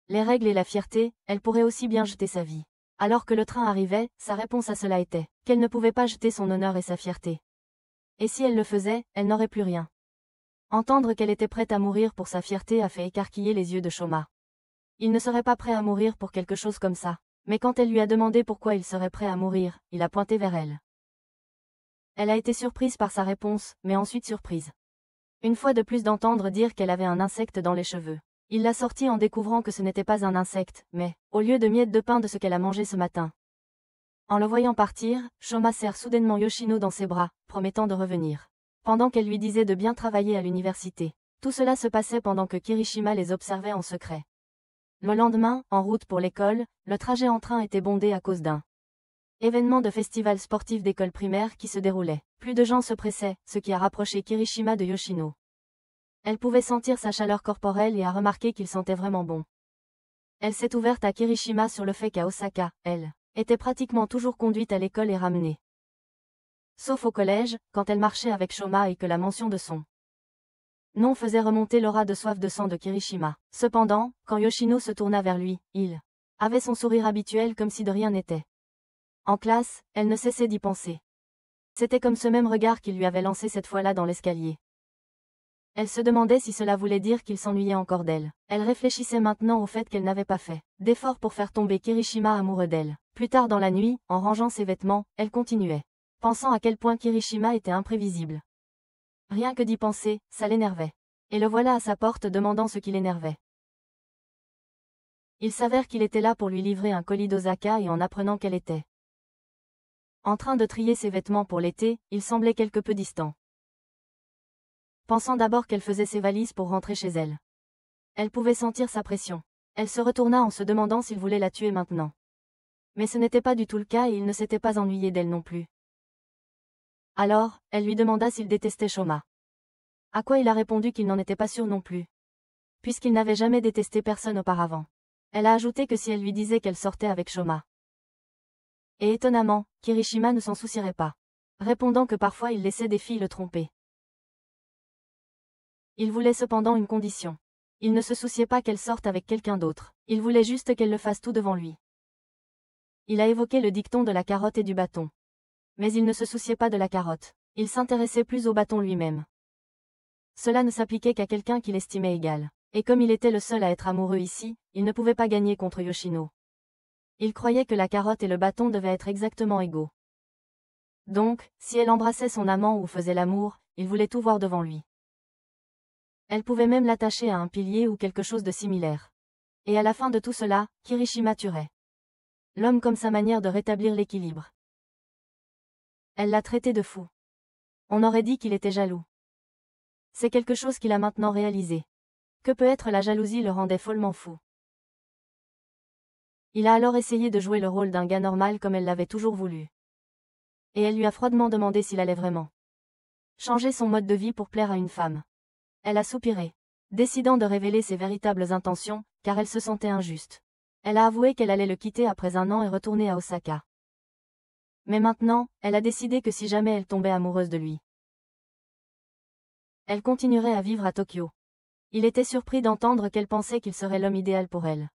les règles et la fierté, elle pourrait aussi bien jeter sa vie. Alors que le train arrivait, sa réponse à cela était qu'elle ne pouvait pas jeter son honneur et sa fierté. Et si elle le faisait, elle n'aurait plus rien. Entendre qu'elle était prête à mourir pour sa fierté a fait écarquiller les yeux de Shoma. Il ne serait pas prêt à mourir pour quelque chose comme ça. Mais quand elle lui a demandé pourquoi il serait prêt à mourir, il a pointé vers elle. Elle a été surprise par sa réponse, mais ensuite surprise. Une fois de plus d'entendre dire qu'elle avait un insecte dans les cheveux. Il l'a sorti en découvrant que ce n'était pas un insecte, mais, au lieu de miettes de pain de ce qu'elle a mangé ce matin. En le voyant partir, Shoma serre soudainement Yoshino dans ses bras, promettant de revenir. Pendant qu'elle lui disait de bien travailler à l'université. Tout cela se passait pendant que Kirishima les observait en secret. Le lendemain, en route pour l'école, le trajet en train était bondé à cause d'un événement de festival sportif d'école primaire qui se déroulait. Plus de gens se pressaient, ce qui a rapproché Kirishima de Yoshino. Elle pouvait sentir sa chaleur corporelle et a remarqué qu'il sentait vraiment bon. Elle s'est ouverte à Kirishima sur le fait qu'à Osaka, elle était pratiquement toujours conduite à l'école et ramenée. Sauf au collège, quand elle marchait avec Shoma et que la mention de son nom faisait remonter l'aura de soif de sang de Kirishima. Cependant, quand Yoshino se tourna vers lui, il avait son sourire habituel comme si de rien n'était. En classe, elle ne cessait d'y penser. C'était comme ce même regard qu'il lui avait lancé cette fois-là dans l'escalier. Elle se demandait si cela voulait dire qu'il s'ennuyait encore d'elle. Elle réfléchissait maintenant au fait qu'elle n'avait pas fait d'effort pour faire tomber Kirishima amoureux d'elle. Plus tard dans la nuit, en rangeant ses vêtements, elle continuait, pensant à quel point Kirishima était imprévisible. Rien que d'y penser, ça l'énervait. Et le voilà à sa porte demandant ce qui l'énervait. Il s'avère qu'il était là pour lui livrer un colis d'Osaka et en apprenant qu'elle était en train de trier ses vêtements pour l'été, il semblait quelque peu distant. Pensant d'abord qu'elle faisait ses valises pour rentrer chez elle. Elle pouvait sentir sa pression. Elle se retourna en se demandant s'il voulait la tuer maintenant. Mais ce n'était pas du tout le cas et il ne s'était pas ennuyé d'elle non plus. Alors, elle lui demanda s'il détestait Shoma. À quoi il a répondu qu'il n'en était pas sûr non plus. Puisqu'il n'avait jamais détesté personne auparavant. Elle a ajouté que si elle lui disait qu'elle sortait avec Shoma. Et étonnamment, Kirishima ne s'en soucierait pas. Répondant que parfois il laissait des filles le tromper. Il voulait cependant une condition. Il ne se souciait pas qu'elle sorte avec quelqu'un d'autre. Il voulait juste qu'elle le fasse tout devant lui. Il a évoqué le dicton de la carotte et du bâton. Mais il ne se souciait pas de la carotte. Il s'intéressait plus au bâton lui-même. Cela ne s'appliquait qu'à quelqu'un qu'il estimait égal. Et comme il était le seul à être amoureux ici, il ne pouvait pas gagner contre Yoshino. Il croyait que la carotte et le bâton devaient être exactement égaux. Donc, si elle embrassait son amant ou faisait l'amour, il voulait tout voir devant lui. Elle pouvait même l'attacher à un pilier ou quelque chose de similaire. Et à la fin de tout cela, Kirishima tuerait l'homme comme sa manière de rétablir l'équilibre. Elle l'a traité de fou. On aurait dit qu'il était jaloux. C'est quelque chose qu'il a maintenant réalisé. Que peut être la jalousie le rendait follement fou. Il a alors essayé de jouer le rôle d'un gars normal comme elle l'avait toujours voulu. Et elle lui a froidement demandé s'il allait vraiment changer son mode de vie pour plaire à une femme. Elle a soupiré, décidant de révéler ses véritables intentions, car elle se sentait injuste. Elle a avoué qu'elle allait le quitter après 1 an et retourner à Osaka. Mais maintenant, elle a décidé que si jamais elle tombait amoureuse de lui, elle continuerait à vivre à Tokyo. Il était surpris d'entendre qu'elle pensait qu'il serait l'homme idéal pour elle.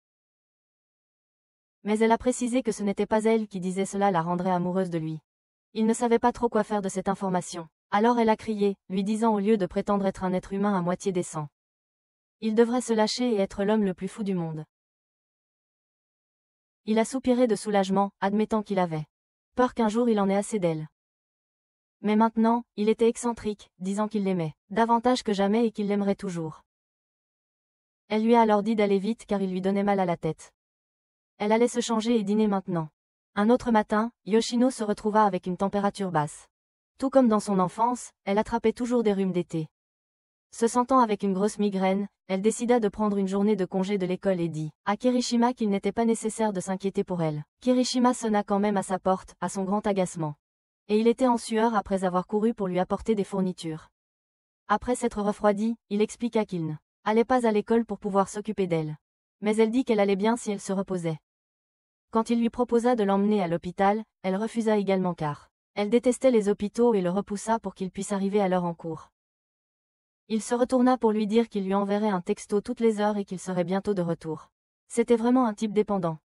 Mais elle a précisé que ce n'était pas elle qui disait cela la rendrait amoureuse de lui. Il ne savait pas trop quoi faire de cette information. Alors elle a crié, lui disant au lieu de prétendre être un être humain à moitié décent. Il devrait se lâcher et être l'homme le plus fou du monde. Il a soupiré de soulagement, admettant qu'il avait peur qu'un jour il en ait assez d'elle. Mais maintenant, il était excentrique, disant qu'il l'aimait davantage que jamais et qu'il l'aimerait toujours. Elle lui a alors dit d'aller vite car il lui donnait mal à la tête. Elle allait se changer et dîner maintenant. Un autre matin, Yoshino se retrouva avec une température basse. Tout comme dans son enfance, elle attrapait toujours des rhumes d'été. Se sentant avec une grosse migraine, elle décida de prendre une journée de congé de l'école et dit à Kirishima qu'il n'était pas nécessaire de s'inquiéter pour elle. Kirishima sonna quand même à sa porte, à son grand agacement. Et il était en sueur après avoir couru pour lui apporter des fournitures. Après s'être refroidi, il expliqua qu'il ne allait pas à l'école pour pouvoir s'occuper d'elle. Mais elle dit qu'elle allait bien si elle se reposait. Quand il lui proposa de l'emmener à l'hôpital, elle refusa également car elle détestait les hôpitaux et le repoussa pour qu'il puisse arriver à l'heure en cours. Il se retourna pour lui dire qu'il lui enverrait un texto toutes les heures et qu'il serait bientôt de retour. C'était vraiment un type dépendant.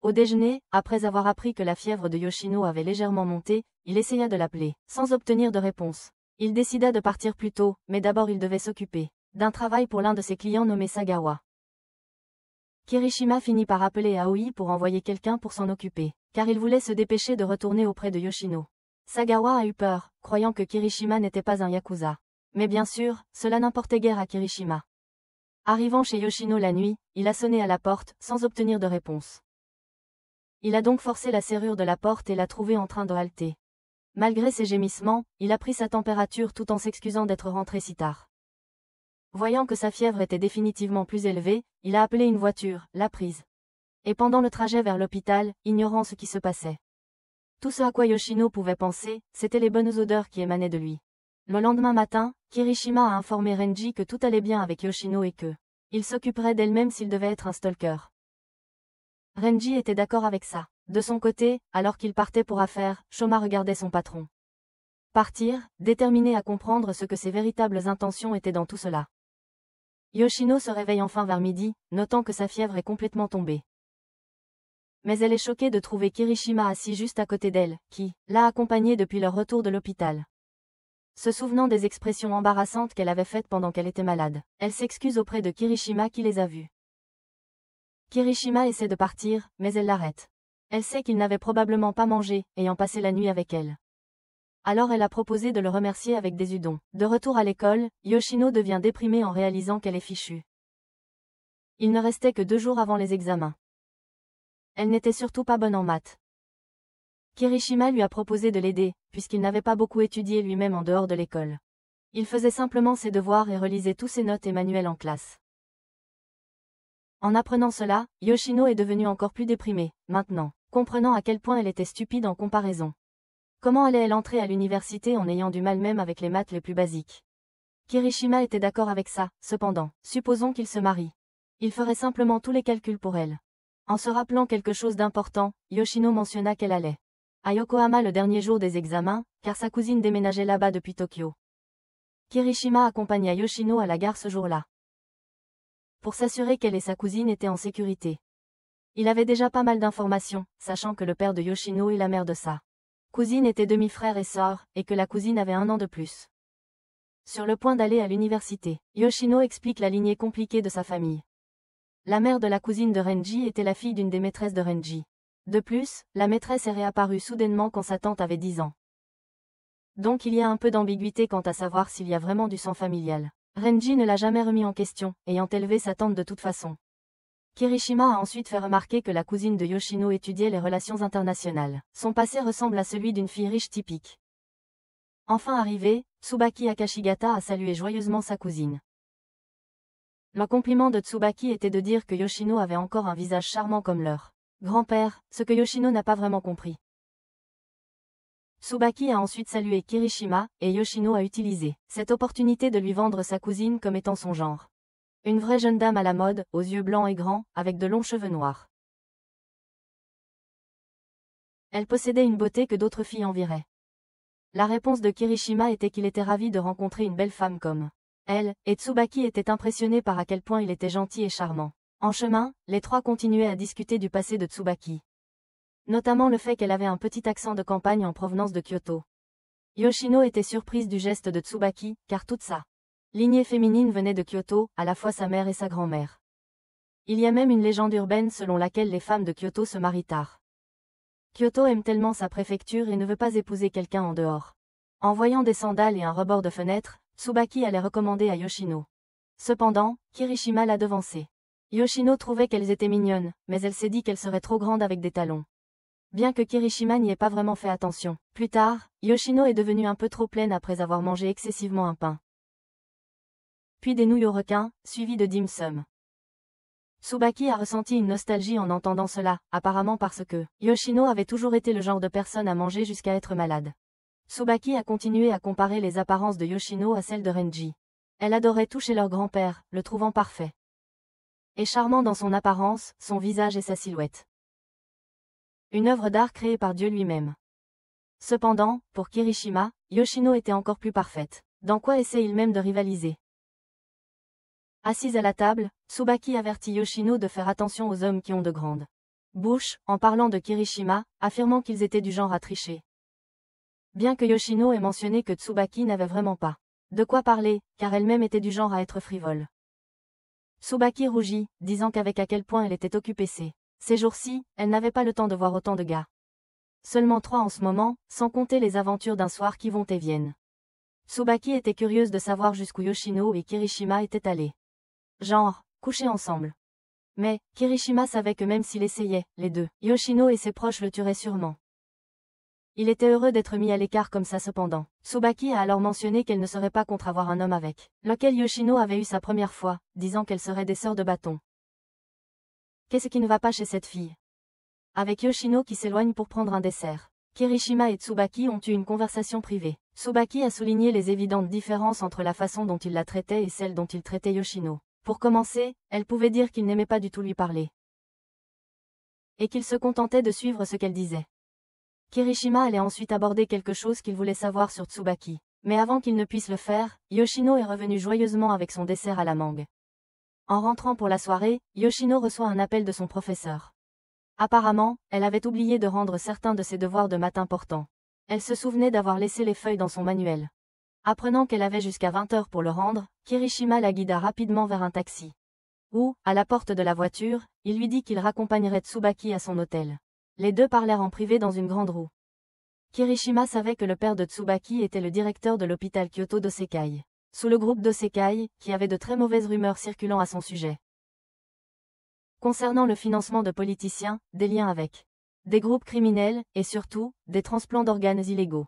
Au déjeuner, après avoir appris que la fièvre de Yoshino avait légèrement monté, il essaya de l'appeler, sans obtenir de réponse. Il décida de partir plus tôt, mais d'abord il devait s'occuper d'un travail pour l'un de ses clients nommé Sagawa. Kirishima finit par appeler Aoi pour envoyer quelqu'un pour s'en occuper, car il voulait se dépêcher de retourner auprès de Yoshino. Sagawa a eu peur, croyant que Kirishima n'était pas un yakuza. Mais bien sûr, cela n'importait guère à Kirishima. Arrivant chez Yoshino la nuit, il a sonné à la porte, sans obtenir de réponse. Il a donc forcé la serrure de la porte et l'a trouvé en train de halter. Malgré ses gémissements, il a pris sa température tout en s'excusant d'être rentré si tard. Voyant que sa fièvre était définitivement plus élevée, il a appelé une voiture, l'a prise. Et pendant le trajet vers l'hôpital, ignorant ce qui se passait. Tout ce à quoi Yoshino pouvait penser, c'était les bonnes odeurs qui émanaient de lui. Le lendemain matin, Kirishima a informé Renji que tout allait bien avec Yoshino et que il s'occuperait d'elle-même s'il devait être un stalker. Renji était d'accord avec ça. De son côté, alors qu'il partait pour affaires, Shoma regardait son patron partir, déterminé à comprendre ce que ses véritables intentions étaient dans tout cela. Yoshino se réveille enfin vers midi, notant que sa fièvre est complètement tombée. Mais elle est choquée de trouver Kirishima assis juste à côté d'elle, qui l'a accompagnée depuis leur retour de l'hôpital. Se souvenant des expressions embarrassantes qu'elle avait faites pendant qu'elle était malade, elle s'excuse auprès de Kirishima qui les a vues. Kirishima essaie de partir, mais elle l'arrête. Elle sait qu'il n'avait probablement pas mangé, ayant passé la nuit avec elle. Alors elle a proposé de le remercier avec des udons. De retour à l'école, Yoshino devient déprimé en réalisant qu'elle est fichue. Il ne restait que 2 jours avant les examens. Elle n'était surtout pas bonne en maths. Kirishima lui a proposé de l'aider, puisqu'il n'avait pas beaucoup étudié lui-même en dehors de l'école. Il faisait simplement ses devoirs et relisait tous ses notes et manuels en classe. En apprenant cela, Yoshino est devenu encore plus déprimé, maintenant, comprenant à quel point elle était stupide en comparaison. Comment allait-elle entrer à l'université en ayant du mal même avec les maths les plus basiques? Kirishima était d'accord avec ça, cependant, supposons qu'il se marie. Il ferait simplement tous les calculs pour elle. En se rappelant quelque chose d'important, Yoshino mentionna qu'elle allait à Yokohama le dernier jour des examens, car sa cousine déménageait là-bas depuis Tokyo. Kirishima accompagna Yoshino à la gare ce jour-là, pour s'assurer qu'elle et sa cousine étaient en sécurité. Il avait déjà pas mal d'informations, sachant que le père de Yoshino et la mère de sa cousine étaient demi-frères et sœurs, et que la cousine avait 1 an de plus. Sur le point d'aller à l'université, Yoshino explique la lignée compliquée de sa famille. La mère de la cousine de Renji était la fille d'une des maîtresses de Renji. De plus, la maîtresse est réapparue soudainement quand sa tante avait 10 ans. Donc il y a un peu d'ambiguïté quant à savoir s'il y a vraiment du sang familial. Renji ne l'a jamais remis en question, ayant élevé sa tante de toute façon. Kirishima a ensuite fait remarquer que la cousine de Yoshino étudiait les relations internationales. Son passé ressemble à celui d'une fille riche typique. Enfin arrivé, Tsubaki Akashigata a salué joyeusement sa cousine. Le compliment de Tsubaki était de dire que Yoshino avait encore un visage charmant comme leur grand-père, ce que Yoshino n'a pas vraiment compris. Tsubaki a ensuite salué Kirishima, et Yoshino a utilisé cette opportunité de lui vendre sa cousine comme étant son genre. Une vraie jeune dame à la mode, aux yeux blancs et grands, avec de longs cheveux noirs. Elle possédait une beauté que d'autres filles envieraient. La réponse de Kirishima était qu'il était ravi de rencontrer une belle femme comme Elle et Tsubaki étaient impressionnés par à quel point il était gentil et charmant. En chemin, les trois continuaient à discuter du passé de Tsubaki. Notamment le fait qu'elle avait un petit accent de campagne en provenance de Kyoto. Yoshino était surprise du geste de Tsubaki, car toute sa lignée féminine venait de Kyoto, à la fois sa mère et sa grand-mère. Il y a même une légende urbaine selon laquelle les femmes de Kyoto se marient tard. Kyoto aime tellement sa préfecture et ne veut pas épouser quelqu'un en dehors. En voyant des sandales et un rebord de fenêtre, Tsubaki allait recommander à Yoshino. Cependant, Kirishima l'a devancée. Yoshino trouvait qu'elles étaient mignonnes, mais elle s'est dit qu'elles seraient trop grandes avec des talons. Bien que Kirishima n'y ait pas vraiment fait attention. Plus tard, Yoshino est devenue un peu trop pleine après avoir mangé excessivement un pain. Puis des nouilles aux requins, suivies de dim sum. Tsubaki a ressenti une nostalgie en entendant cela, apparemment parce que Yoshino avait toujours été le genre de personne à manger jusqu'à être malade. Tsubaki a continué à comparer les apparences de Yoshino à celles de Renji. Elle adorait toucher leur grand-père, le trouvant parfait et charmant dans son apparence, son visage et sa silhouette. Une œuvre d'art créée par Dieu lui-même. Cependant, pour Kirishima, Yoshino était encore plus parfaite. Dans quoi essaie-il même de rivaliser? Assise à la table, Tsubaki avertit Yoshino de faire attention aux hommes qui ont de grandes bouches, en parlant de Kirishima, affirmant qu'ils étaient du genre à tricher. Bien que Yoshino ait mentionné que Tsubaki n'avait vraiment pas de quoi parler, car elle-même était du genre à être frivole. Tsubaki rougit, disant qu'avec à quel point elle était occupée ces jours-ci, elle n'avait pas le temps de voir autant de gars. Seulement 3 en ce moment, sans compter les aventures d'un soir qui vont et viennent. Tsubaki était curieuse de savoir jusqu'où Yoshino et Kirishima étaient allés. Genre, coucher ensemble. Mais, Kirishima savait que même s'il essayait, les deux, Yoshino et ses proches le tueraient sûrement. Il était heureux d'être mis à l'écart comme ça cependant. Tsubaki a alors mentionné qu'elle ne serait pas contre avoir un homme avec lequel Yoshino avait eu sa première fois, disant qu'elle serait des sœurs de bâton. Qu'est-ce qui ne va pas chez cette fille? Avec Yoshino qui s'éloigne pour prendre un dessert. Kirishima et Tsubaki ont eu une conversation privée. Tsubaki a souligné les évidentes différences entre la façon dont il la traitait et celle dont il traitait Yoshino. Pour commencer, elle pouvait dire qu'il n'aimait pas du tout lui parler. Et qu'il se contentait de suivre ce qu'elle disait. Kirishima allait ensuite aborder quelque chose qu'il voulait savoir sur Tsubaki. Mais avant qu'il ne puisse le faire, Yoshino est revenu joyeusement avec son dessert à la mangue. En rentrant pour la soirée, Yoshino reçoit un appel de son professeur. Apparemment, elle avait oublié de rendre certains de ses devoirs de maths importants. Elle se souvenait d'avoir laissé les feuilles dans son manuel. Apprenant qu'elle avait jusqu'à 20 heures pour le rendre, Kirishima la guida rapidement vers un taxi. Où, à la porte de la voiture, il lui dit qu'il raccompagnerait Tsubaki à son hôtel. Les deux parlèrent en privé dans une grande roue. Kirishima savait que le père de Tsubaki était le directeur de l'hôpital Kyoto d'Osekai. Sous le groupe d'Osekai, qui avait de très mauvaises rumeurs circulant à son sujet. Concernant le financement de politiciens, des liens avec des groupes criminels, et surtout, des transplants d'organes illégaux.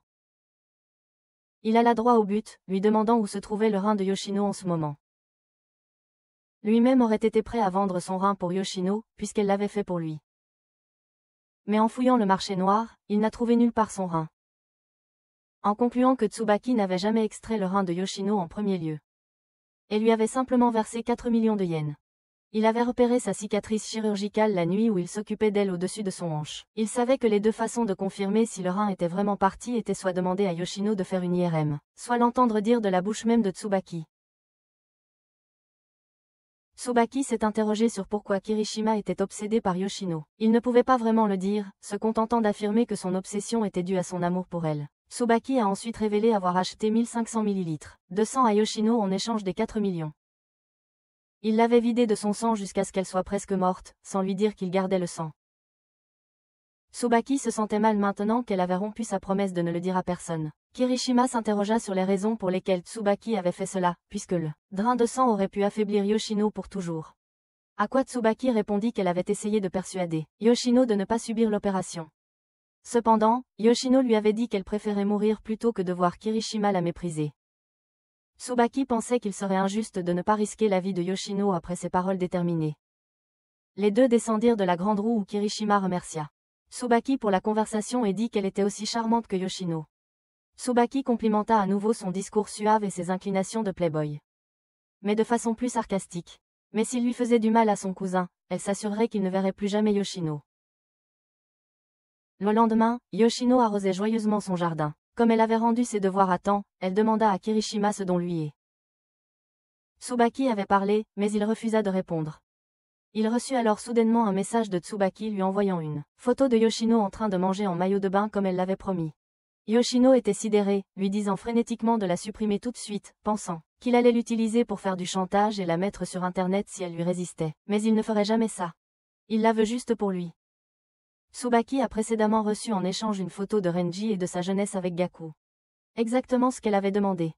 Il alla droit au but, lui demandant où se trouvait le rein de Yoshino en ce moment. Lui-même aurait été prêt à vendre son rein pour Yoshino, puisqu'elle l'avait fait pour lui. Mais en fouillant le marché noir, il n'a trouvé nulle part son rein. En concluant que Tsubaki n'avait jamais extrait le rein de Yoshino en premier lieu. Et lui avait simplement versé 4 millions de yens. Il avait repéré sa cicatrice chirurgicale la nuit où il s'occupait d'elle au-dessus de son hanche. Il savait que les deux façons de confirmer si le rein était vraiment parti étaient soit demander à Yoshino de faire une IRM, soit l'entendre dire de la bouche même de Tsubaki. Tsubaki s'est interrogé sur pourquoi Kirishima était obsédé par Yoshino. Il ne pouvait pas vraiment le dire, se contentant d'affirmer que son obsession était due à son amour pour elle. Tsubaki a ensuite révélé avoir acheté 1500 ml de sang à Yoshino en échange des 4 millions. Il l'avait vidée de son sang jusqu'à ce qu'elle soit presque morte, sans lui dire qu'il gardait le sang. Tsubaki se sentait mal maintenant qu'elle avait rompu sa promesse de ne le dire à personne. Kirishima s'interrogea sur les raisons pour lesquelles Tsubaki avait fait cela, puisque le drain de sang aurait pu affaiblir Yoshino pour toujours. À quoi Tsubaki répondit qu'elle avait essayé de persuader Yoshino de ne pas subir l'opération. Cependant, Yoshino lui avait dit qu'elle préférait mourir plutôt que de voir Kirishima la mépriser. Tsubaki pensait qu'il serait injuste de ne pas risquer la vie de Yoshino après ces paroles déterminées. Les deux descendirent de la grande roue où Kirishima remercia Tsubaki pour la conversation et dit qu'elle était aussi charmante que Yoshino. Tsubaki complimenta à nouveau son discours suave et ses inclinations de playboy. Mais de façon plus sarcastique. Mais s'il lui faisait du mal à son cousin, elle s'assurerait qu'il ne verrait plus jamais Yoshino. Le lendemain, Yoshino arrosait joyeusement son jardin. Comme elle avait rendu ses devoirs à temps, elle demanda à Kirishima ce dont lui est Tsubaki avait parlé, mais il refusa de répondre. Il reçut alors soudainement un message de Tsubaki lui envoyant une photo de Yoshino en train de manger en maillot de bain comme elle l'avait promis. Yoshino était sidéré, lui disant frénétiquement de la supprimer tout de suite, pensant qu'il allait l'utiliser pour faire du chantage et la mettre sur internet si elle lui résistait. Mais il ne ferait jamais ça. Il la veut juste pour lui. Tsubaki a précédemment reçu en échange une photo de Renji et de sa jeunesse avec Gaku. Exactement ce qu'elle avait demandé.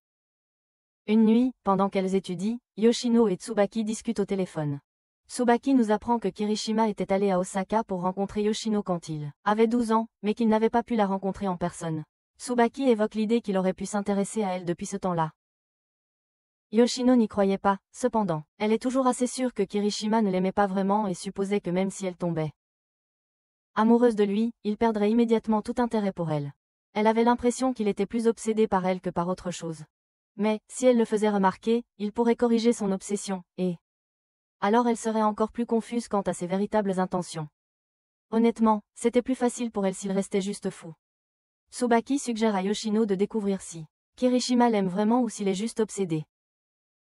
Une nuit, pendant qu'elles étudient, Yoshino et Tsubaki discutent au téléphone. Tsubaki nous apprend que Kirishima était allé à Osaka pour rencontrer Yoshino quand il avait 12 ans, mais qu'il n'avait pas pu la rencontrer en personne. Tsubaki évoque l'idée qu'il aurait pu s'intéresser à elle depuis ce temps-là. Yoshino n'y croyait pas, cependant. Elle est toujours assez sûre que Kirishima ne l'aimait pas vraiment et supposait que même si elle tombait amoureuse de lui, il perdrait immédiatement tout intérêt pour elle. Elle avait l'impression qu'il était plus obsédé par elle que par autre chose. Mais, si elle le faisait remarquer, il pourrait corriger son obsession, et alors elle serait encore plus confuse quant à ses véritables intentions. Honnêtement, c'était plus facile pour elle s'il restait juste fou. Tsubaki suggère à Yoshino de découvrir si Kirishima l'aime vraiment ou s'il est juste obsédé.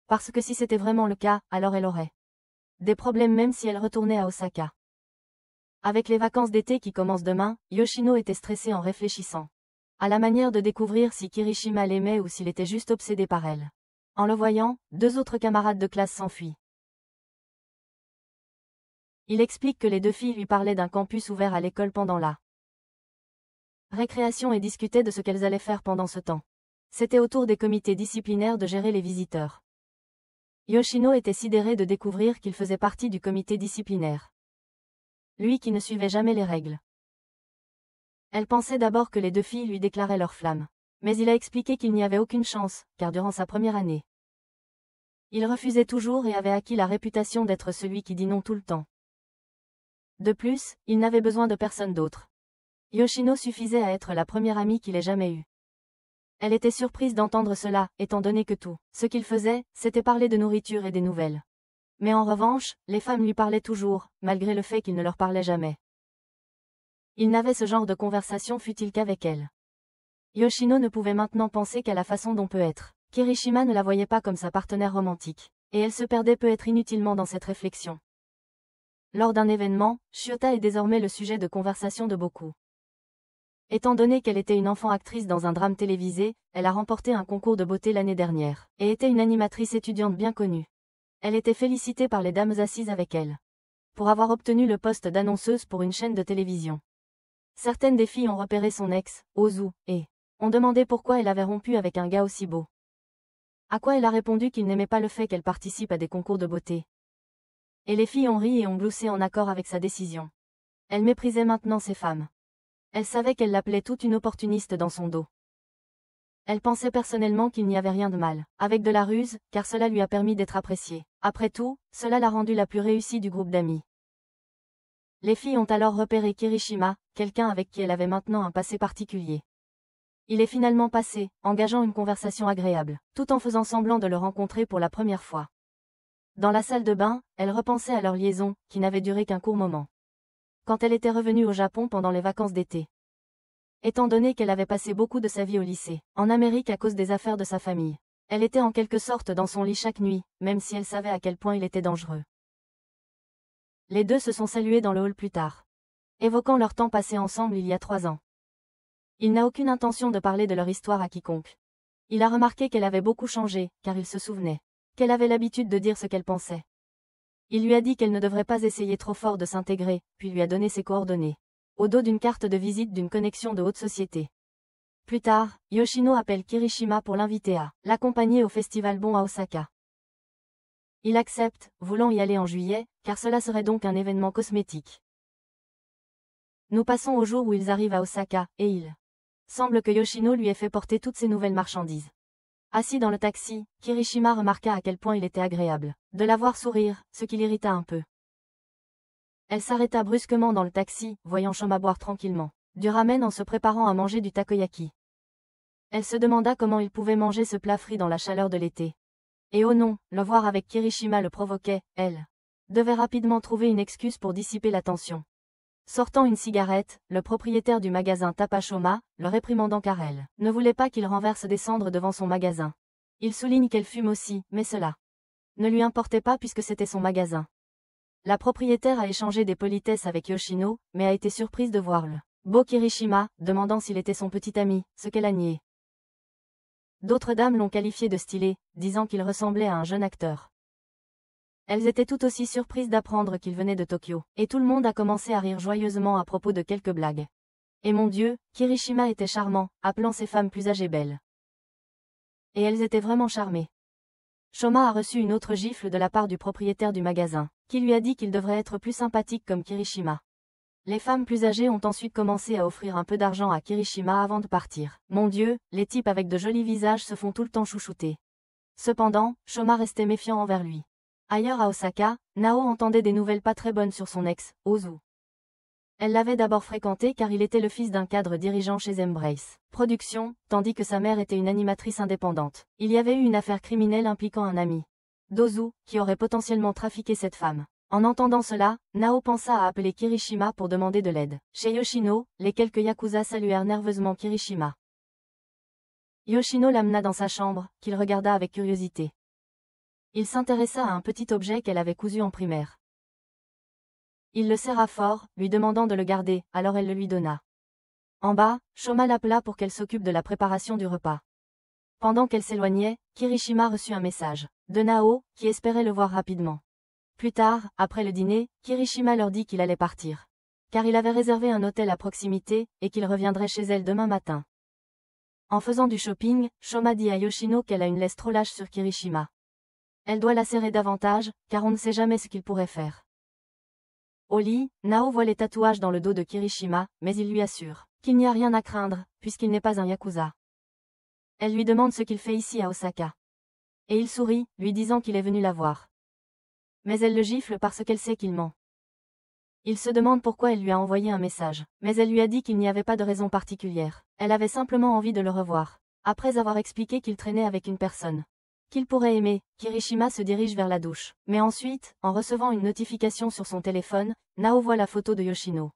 Parce que si c'était vraiment le cas, alors elle aurait des problèmes même si elle retournait à Osaka. Avec les vacances d'été qui commencent demain, Yoshino était stressé en réfléchissant à la manière de découvrir si Kirishima l'aimait ou s'il était juste obsédé par elle. En le voyant, 2 autres camarades de classe s'enfuient. Il explique que les 2 filles lui parlaient d'un campus ouvert à l'école pendant la récréation et discutaient de ce qu'elles allaient faire pendant ce temps. C'était au tour des comités disciplinaires de gérer les visiteurs. Yoshino était sidéré de découvrir qu'il faisait partie du comité disciplinaire. Lui qui ne suivait jamais les règles. Elle pensait d'abord que les 2 filles lui déclaraient leur flamme. Mais il a expliqué qu'il n'y avait aucune chance, car durant sa première année, il refusait toujours et avait acquis la réputation d'être celui qui dit non tout le temps. De plus, il n'avait besoin de personne d'autre. Yoshino suffisait à être la première amie qu'il ait jamais eue. Elle était surprise d'entendre cela, étant donné que tout ce qu'il faisait, c'était parler de nourriture et des nouvelles. Mais en revanche, les femmes lui parlaient toujours, malgré le fait qu'il ne leur parlait jamais. Il n'avait ce genre de conversation fut-il qu'avec elle. Yoshino ne pouvait maintenant penser qu'à la façon dont peut être. Kirishima ne la voyait pas comme sa partenaire romantique, et elle se perdait peut-être inutilement dans cette réflexion. Lors d'un événement, Shiota est désormais le sujet de conversation de beaucoup. Étant donné qu'elle était une enfant actrice dans un drame télévisé, elle a remporté un concours de beauté l'année dernière, et était une animatrice étudiante bien connue. Elle était félicitée par les dames assises avec elle pour avoir obtenu le poste d'annonceuse pour une chaîne de télévision. Certaines des filles ont repéré son ex, Ozu, et ont demandé pourquoi elle avait rompu avec un gars aussi beau. À quoi elle a répondu qu'il n'aimait pas le fait qu'elle participe à des concours de beauté. Et les filles ont ri et ont gloussé en accord avec sa décision. Elle méprisait maintenant ces femmes. Elle savait qu'elle l'appelait toute une opportuniste dans son dos. Elle pensait personnellement qu'il n'y avait rien de mal avec de la ruse, car cela lui a permis d'être appréciée. Après tout, cela l'a rendue la plus réussie du groupe d'amis. Les filles ont alors repéré Kirishima, quelqu'un avec qui elle avait maintenant un passé particulier. Il est finalement passé, engageant une conversation agréable, tout en faisant semblant de le rencontrer pour la première fois. Dans la salle de bain, elle repensait à leur liaison, qui n'avait duré qu'un court moment. Quand elle était revenue au Japon pendant les vacances d'été. Étant donné qu'elle avait passé beaucoup de sa vie au lycée, en Amérique à cause des affaires de sa famille, elle était en quelque sorte dans son lit chaque nuit, même si elle savait à quel point il était dangereux. Les 2 se sont salués dans le hall plus tard, évoquant leur temps passé ensemble il y a 3 ans. Il n'a aucune intention de parler de leur histoire à quiconque. Il a remarqué qu'elle avait beaucoup changé, car il se souvenait qu'elle avait l'habitude de dire ce qu'elle pensait. Il lui a dit qu'elle ne devrait pas essayer trop fort de s'intégrer, puis lui a donné ses coordonnées, au dos d'une carte de visite d'une connexion de haute société. Plus tard, Yoshino appelle Kirishima pour l'inviter à l'accompagner au festival Bon à Osaka. Il accepte, voulant y aller en juillet, car cela serait donc un événement cosmétique. Nous passons au jour où ils arrivent à Osaka, et il semble que Yoshino lui ait fait porter toutes ses nouvelles marchandises. Assis dans le taxi, Kirishima remarqua à quel point il était agréable de la voir sourire, ce qui l'irrita un peu. Elle s'arrêta brusquement dans le taxi, voyant Shoma boire tranquillement du ramen en se préparant à manger du takoyaki. Elle se demanda comment il pouvait manger ce plat frit dans la chaleur de l'été. Et oh non, le voir avec Kirishima le provoquait, elle devait rapidement trouver une excuse pour dissiper la tension. Sortant une cigarette, le propriétaire du magasin tapa Shoma, le réprimandant car elle ne voulait pas qu'il renverse des cendres devant son magasin. Il souligne qu'elle fume aussi, mais cela ne lui importait pas puisque c'était son magasin. La propriétaire a échangé des politesses avec Yoshino, mais a été surprise de voir le beau Kirishima, demandant s'il était son petit ami, ce qu'elle a nié. D'autres dames l'ont qualifié de stylé, disant qu'il ressemblait à un jeune acteur. Elles étaient tout aussi surprises d'apprendre qu'il venait de Tokyo, et tout le monde a commencé à rire joyeusement à propos de quelques blagues. Et mon Dieu, Kirishima était charmant, appelant ses femmes plus âgées belles. Et elles étaient vraiment charmées. Shoma a reçu une autre gifle de la part du propriétaire du magasin, qui lui a dit qu'il devrait être plus sympathique comme Kirishima. Les femmes plus âgées ont ensuite commencé à offrir un peu d'argent à Kirishima avant de partir. Mon Dieu, les types avec de jolis visages se font tout le temps chouchouter. Cependant, Shoma restait méfiant envers lui. Ailleurs à Osaka, Nao entendait des nouvelles pas très bonnes sur son ex, Ozu. Elle l'avait d'abord fréquenté car il était le fils d'un cadre dirigeant chez Embrace Productions, tandis que sa mère était une animatrice indépendante. Il y avait eu une affaire criminelle impliquant un ami d'Ozu, qui aurait potentiellement trafiqué cette femme. En entendant cela, Nao pensa à appeler Kirishima pour demander de l'aide. Chez Yoshino, les quelques yakuza saluèrent nerveusement Kirishima. Yoshino l'amena dans sa chambre, qu'il regarda avec curiosité. Il s'intéressa à un petit objet qu'elle avait cousu en primaire. Il le serra fort, lui demandant de le garder, alors elle le lui donna. En bas, Shoma l'appela pour qu'elle s'occupe de la préparation du repas. Pendant qu'elle s'éloignait, Kirishima reçut un message de Nao, qui espérait le voir rapidement. Plus tard, après le dîner, Kirishima leur dit qu'il allait partir. Car il avait réservé un hôtel à proximité, et qu'il reviendrait chez elle demain matin. En faisant du shopping, Shoma dit à Yoshino qu'elle a une laisse trop lâche sur Kirishima. Elle doit la serrer davantage, car on ne sait jamais ce qu'il pourrait faire. Au lit, Nao voit les tatouages dans le dos de Kirishima, mais il lui assure qu'il n'y a rien à craindre, puisqu'il n'est pas un yakuza. Elle lui demande ce qu'il fait ici à Osaka. Et il sourit, lui disant qu'il est venu la voir. Mais elle le gifle parce qu'elle sait qu'il ment. Il se demande pourquoi elle lui a envoyé un message, mais elle lui a dit qu'il n'y avait pas de raison particulière. Elle avait simplement envie de le revoir. Après avoir expliqué qu'il traînait avec une personne qu'il pourrait aimer, Kirishima se dirige vers la douche. Mais ensuite, en recevant une notification sur son téléphone, Nao voit la photo de Yoshino.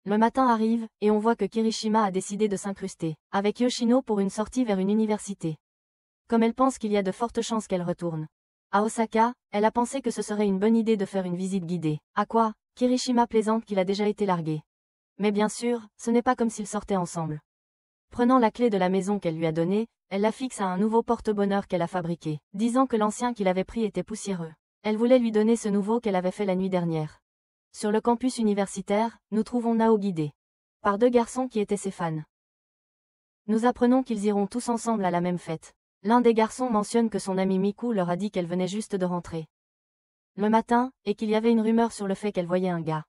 Le matin arrive, et on voit que Kirishima a décidé de s'incruster avec Yoshino pour une sortie vers une université. Comme elle pense qu'il y a de fortes chances qu'elle retourne à Osaka, elle a pensé que ce serait une bonne idée de faire une visite guidée. À quoi, Kirishima plaisante qu'il a déjà été largué. Mais bien sûr, ce n'est pas comme s'ils sortaient ensemble. Prenant la clé de la maison qu'elle lui a donnée, elle la fixe à un nouveau porte-bonheur qu'elle a fabriqué, disant que l'ancien qu'il avait pris était poussiéreux. Elle voulait lui donner ce nouveau qu'elle avait fait la nuit dernière. Sur le campus universitaire, nous trouvons Nao guidé par deux garçons qui étaient ses fans. Nous apprenons qu'ils iront tous ensemble à la même fête. L'un des garçons mentionne que son ami Miku leur a dit qu'elle venait juste de rentrer le matin, et qu'il y avait une rumeur sur le fait qu'elle voyait un gars.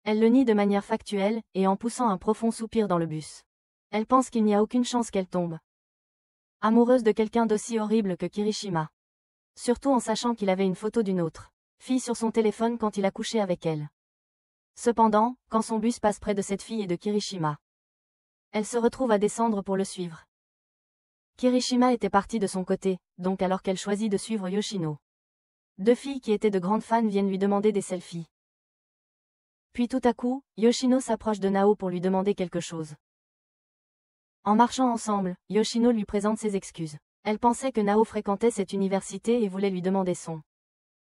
Elle le nie de manière factuelle, et en poussant un profond soupir dans le bus. Elle pense qu'il n'y a aucune chance qu'elle tombe amoureuse de quelqu'un d'aussi horrible que Kirishima. Surtout en sachant qu'il avait une photo d'une autre fille sur son téléphone quand il a couché avec elle. Cependant, quand son bus passe près de cette fille et de Kirishima, elle se retrouve à descendre pour le suivre. Kirishima était partie de son côté, donc alors qu'elle choisit de suivre Yoshino. Deux filles qui étaient de grandes fans viennent lui demander des selfies. Puis tout à coup, Yoshino s'approche de Nao pour lui demander quelque chose. En marchant ensemble, Yoshino lui présente ses excuses. Elle pensait que Nao fréquentait cette université et voulait lui demander son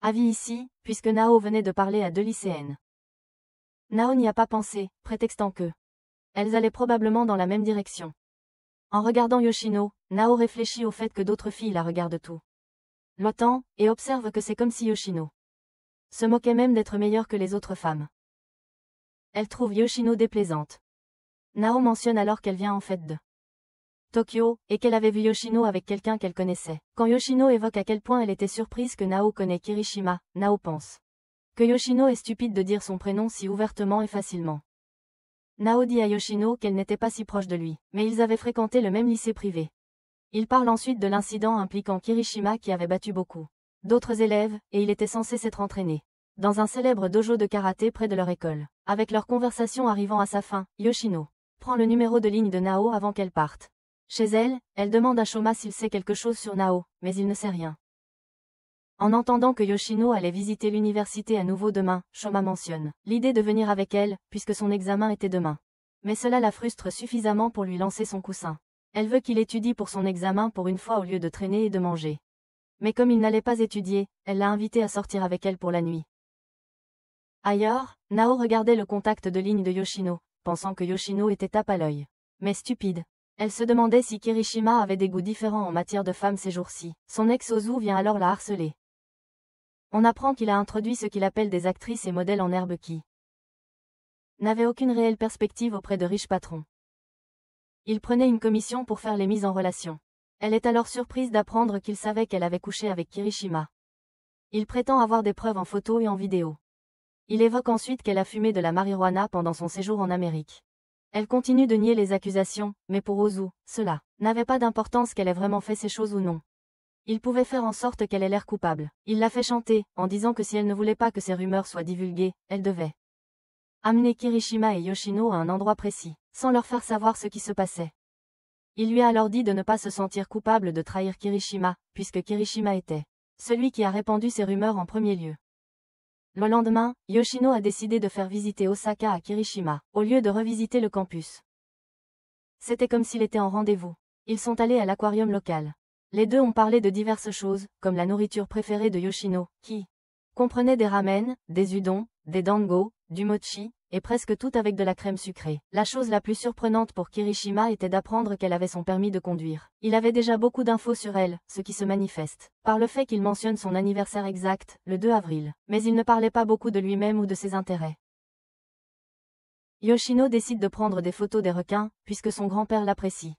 avis ici, puisque Nao venait de parler à deux lycéennes. Nao n'y a pas pensé, prétextant que elles allaient probablement dans la même direction. En regardant Yoshino, Nao réfléchit au fait que d'autres filles la regardent tout le temps, et observe que c'est comme si Yoshino se moquait même d'être meilleure que les autres femmes. Elle trouve Yoshino déplaisante. Nao mentionne alors qu'elle vient en fait de Tokyo, et qu'elle avait vu Yoshino avec quelqu'un qu'elle connaissait. Quand Yoshino évoque à quel point elle était surprise que Nao connaît Kirishima, Nao pense que Yoshino est stupide de dire son prénom si ouvertement et facilement. Nao dit à Yoshino qu'elle n'était pas si proche de lui, mais ils avaient fréquenté le même lycée privé. Il parle ensuite de l'incident impliquant Kirishima qui avait battu beaucoup d'autres élèves, et il était censé s'être entraîné dans un célèbre dojo de karaté près de leur école. Avec leur conversation arrivant à sa fin, Yoshino prend le numéro de ligne de Nao avant qu'elle parte. Chez elle, elle demande à Shoma s'il sait quelque chose sur Nao, mais il ne sait rien. En entendant que Yoshino allait visiter l'université à nouveau demain, Shoma mentionne l'idée de venir avec elle, puisque son examen était demain. Mais cela la frustre suffisamment pour lui lancer son coussin. Elle veut qu'il étudie pour son examen pour une fois au lieu de traîner et de manger. Mais comme il n'allait pas étudier, elle l'a invité à sortir avec elle pour la nuit. Ailleurs, Nao regardait le contact de ligne de Yoshino, pensant que Yoshino était tape à l'œil. Mais stupide. Elle se demandait si Kirishima avait des goûts différents en matière de femmes ces jours-ci. Son ex Ozu vient alors la harceler. On apprend qu'il a introduit ce qu'il appelle des actrices et modèles en herbe qui n'avaient aucune réelle perspective auprès de riches patrons. Il prenait une commission pour faire les mises en relation. Elle est alors surprise d'apprendre qu'il savait qu'elle avait couché avec Kirishima. Il prétend avoir des preuves en photo et en vidéo. Il évoque ensuite qu'elle a fumé de la marijuana pendant son séjour en Amérique. Elle continue de nier les accusations, mais pour Ozu, cela n'avait pas d'importance qu'elle ait vraiment fait ces choses ou non. Il pouvait faire en sorte qu'elle ait l'air coupable. Il l'a fait chanter, en disant que si elle ne voulait pas que ces rumeurs soient divulguées, elle devait amener Kirishima et Yoshino à un endroit précis, sans leur faire savoir ce qui se passait. Il lui a alors dit de ne pas se sentir coupable de trahir Kirishima, puisque Kirishima était celui qui a répandu ces rumeurs en premier lieu. Le lendemain, Yoshino a décidé de faire visiter Osaka à Kirishima, au lieu de revisiter le campus. C'était comme s'il était en rendez-vous. Ils sont allés à l'aquarium local. Les deux ont parlé de diverses choses, comme la nourriture préférée de Yoshino, qui comprenait des ramen, des udon, des dango, du mochi, et presque tout avec de la crème sucrée. La chose la plus surprenante pour Kirishima était d'apprendre qu'elle avait son permis de conduire. Il avait déjà beaucoup d'infos sur elle, ce qui se manifeste par le fait qu'il mentionne son anniversaire exact, le 2 avril. Mais il ne parlait pas beaucoup de lui-même ou de ses intérêts. Yoshino décide de prendre des photos des requins, puisque son grand-père l'apprécie.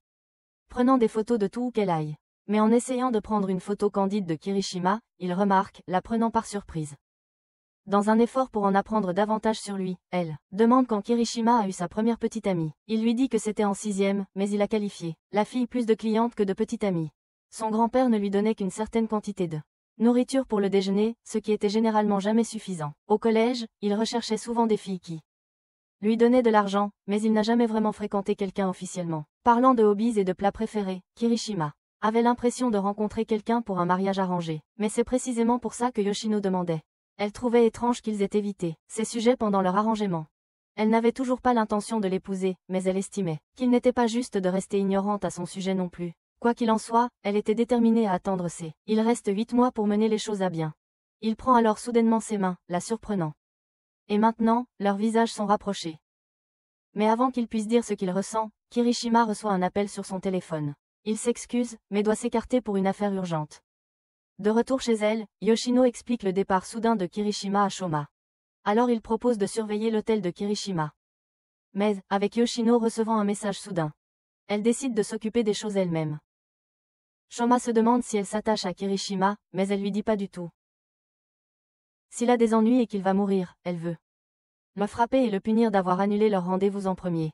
Prenant des photos de tout où qu'elle aille. Mais en essayant de prendre une photo candide de Kirishima, il remarque, la prenant par surprise. Dans un effort pour en apprendre davantage sur lui, elle demande quand Kirishima a eu sa première petite amie. Il lui dit que c'était en 6e, mais il a qualifié la fille plus de cliente que de petite amie. Son grand-père ne lui donnait qu'une certaine quantité de nourriture pour le déjeuner, ce qui était généralement jamais suffisant. Au collège, il recherchait souvent des filles qui lui donnaient de l'argent, mais il n'a jamais vraiment fréquenté quelqu'un officiellement. Parlant de hobbies et de plats préférés, Kirishima avait l'impression de rencontrer quelqu'un pour un mariage arrangé. Mais c'est précisément pour ça que Yoshino demandait. Elle trouvait étrange qu'ils aient évité ces sujets pendant leur arrangement. Elle n'avait toujours pas l'intention de l'épouser, mais elle estimait qu'il n'était pas juste de rester ignorante à son sujet non plus. Quoi qu'il en soit, elle était déterminée à attendre ses. Il reste 8 mois pour mener les choses à bien. Il prend alors soudainement ses mains, la surprenant. Et maintenant, leurs visages sont rapprochés. Mais avant qu'il puisse dire ce qu'il ressent, Kirishima reçoit un appel sur son téléphone. Il s'excuse, mais doit s'écarter pour une affaire urgente. De retour chez elle, Yoshino explique le départ soudain de Kirishima à Shoma. Alors il propose de surveiller l'hôtel de Kirishima. Mais, avec Yoshino recevant un message soudain, elle décide de s'occuper des choses elle-même. Shoma se demande si elle s'attache à Kirishima, mais elle lui dit pas du tout. S'il a des ennuis et qu'il va mourir, elle veut le frapper et le punir d'avoir annulé leur rendez-vous en premier.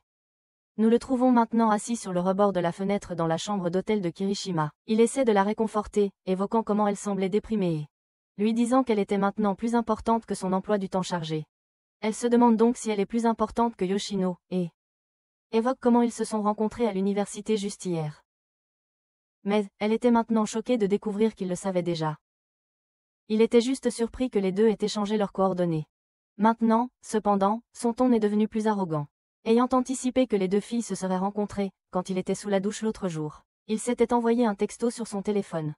Nous le trouvons maintenant assis sur le rebord de la fenêtre dans la chambre d'hôtel de Kirishima. Il essaie de la réconforter, évoquant comment elle semblait déprimée et lui disant qu'elle était maintenant plus importante que son emploi du temps chargé. Elle se demande donc si elle est plus importante que Yoshino, et évoque comment ils se sont rencontrés à l'université juste hier. Mais, elle était maintenant choquée de découvrir qu'il le savait déjà. Il était juste surpris que les deux aient échangé leurs coordonnées. Maintenant, cependant, son ton est devenu plus arrogant. Ayant anticipé que les deux filles se seraient rencontrées, quand il était sous la douche l'autre jour, il s'était envoyé un texto sur son téléphone.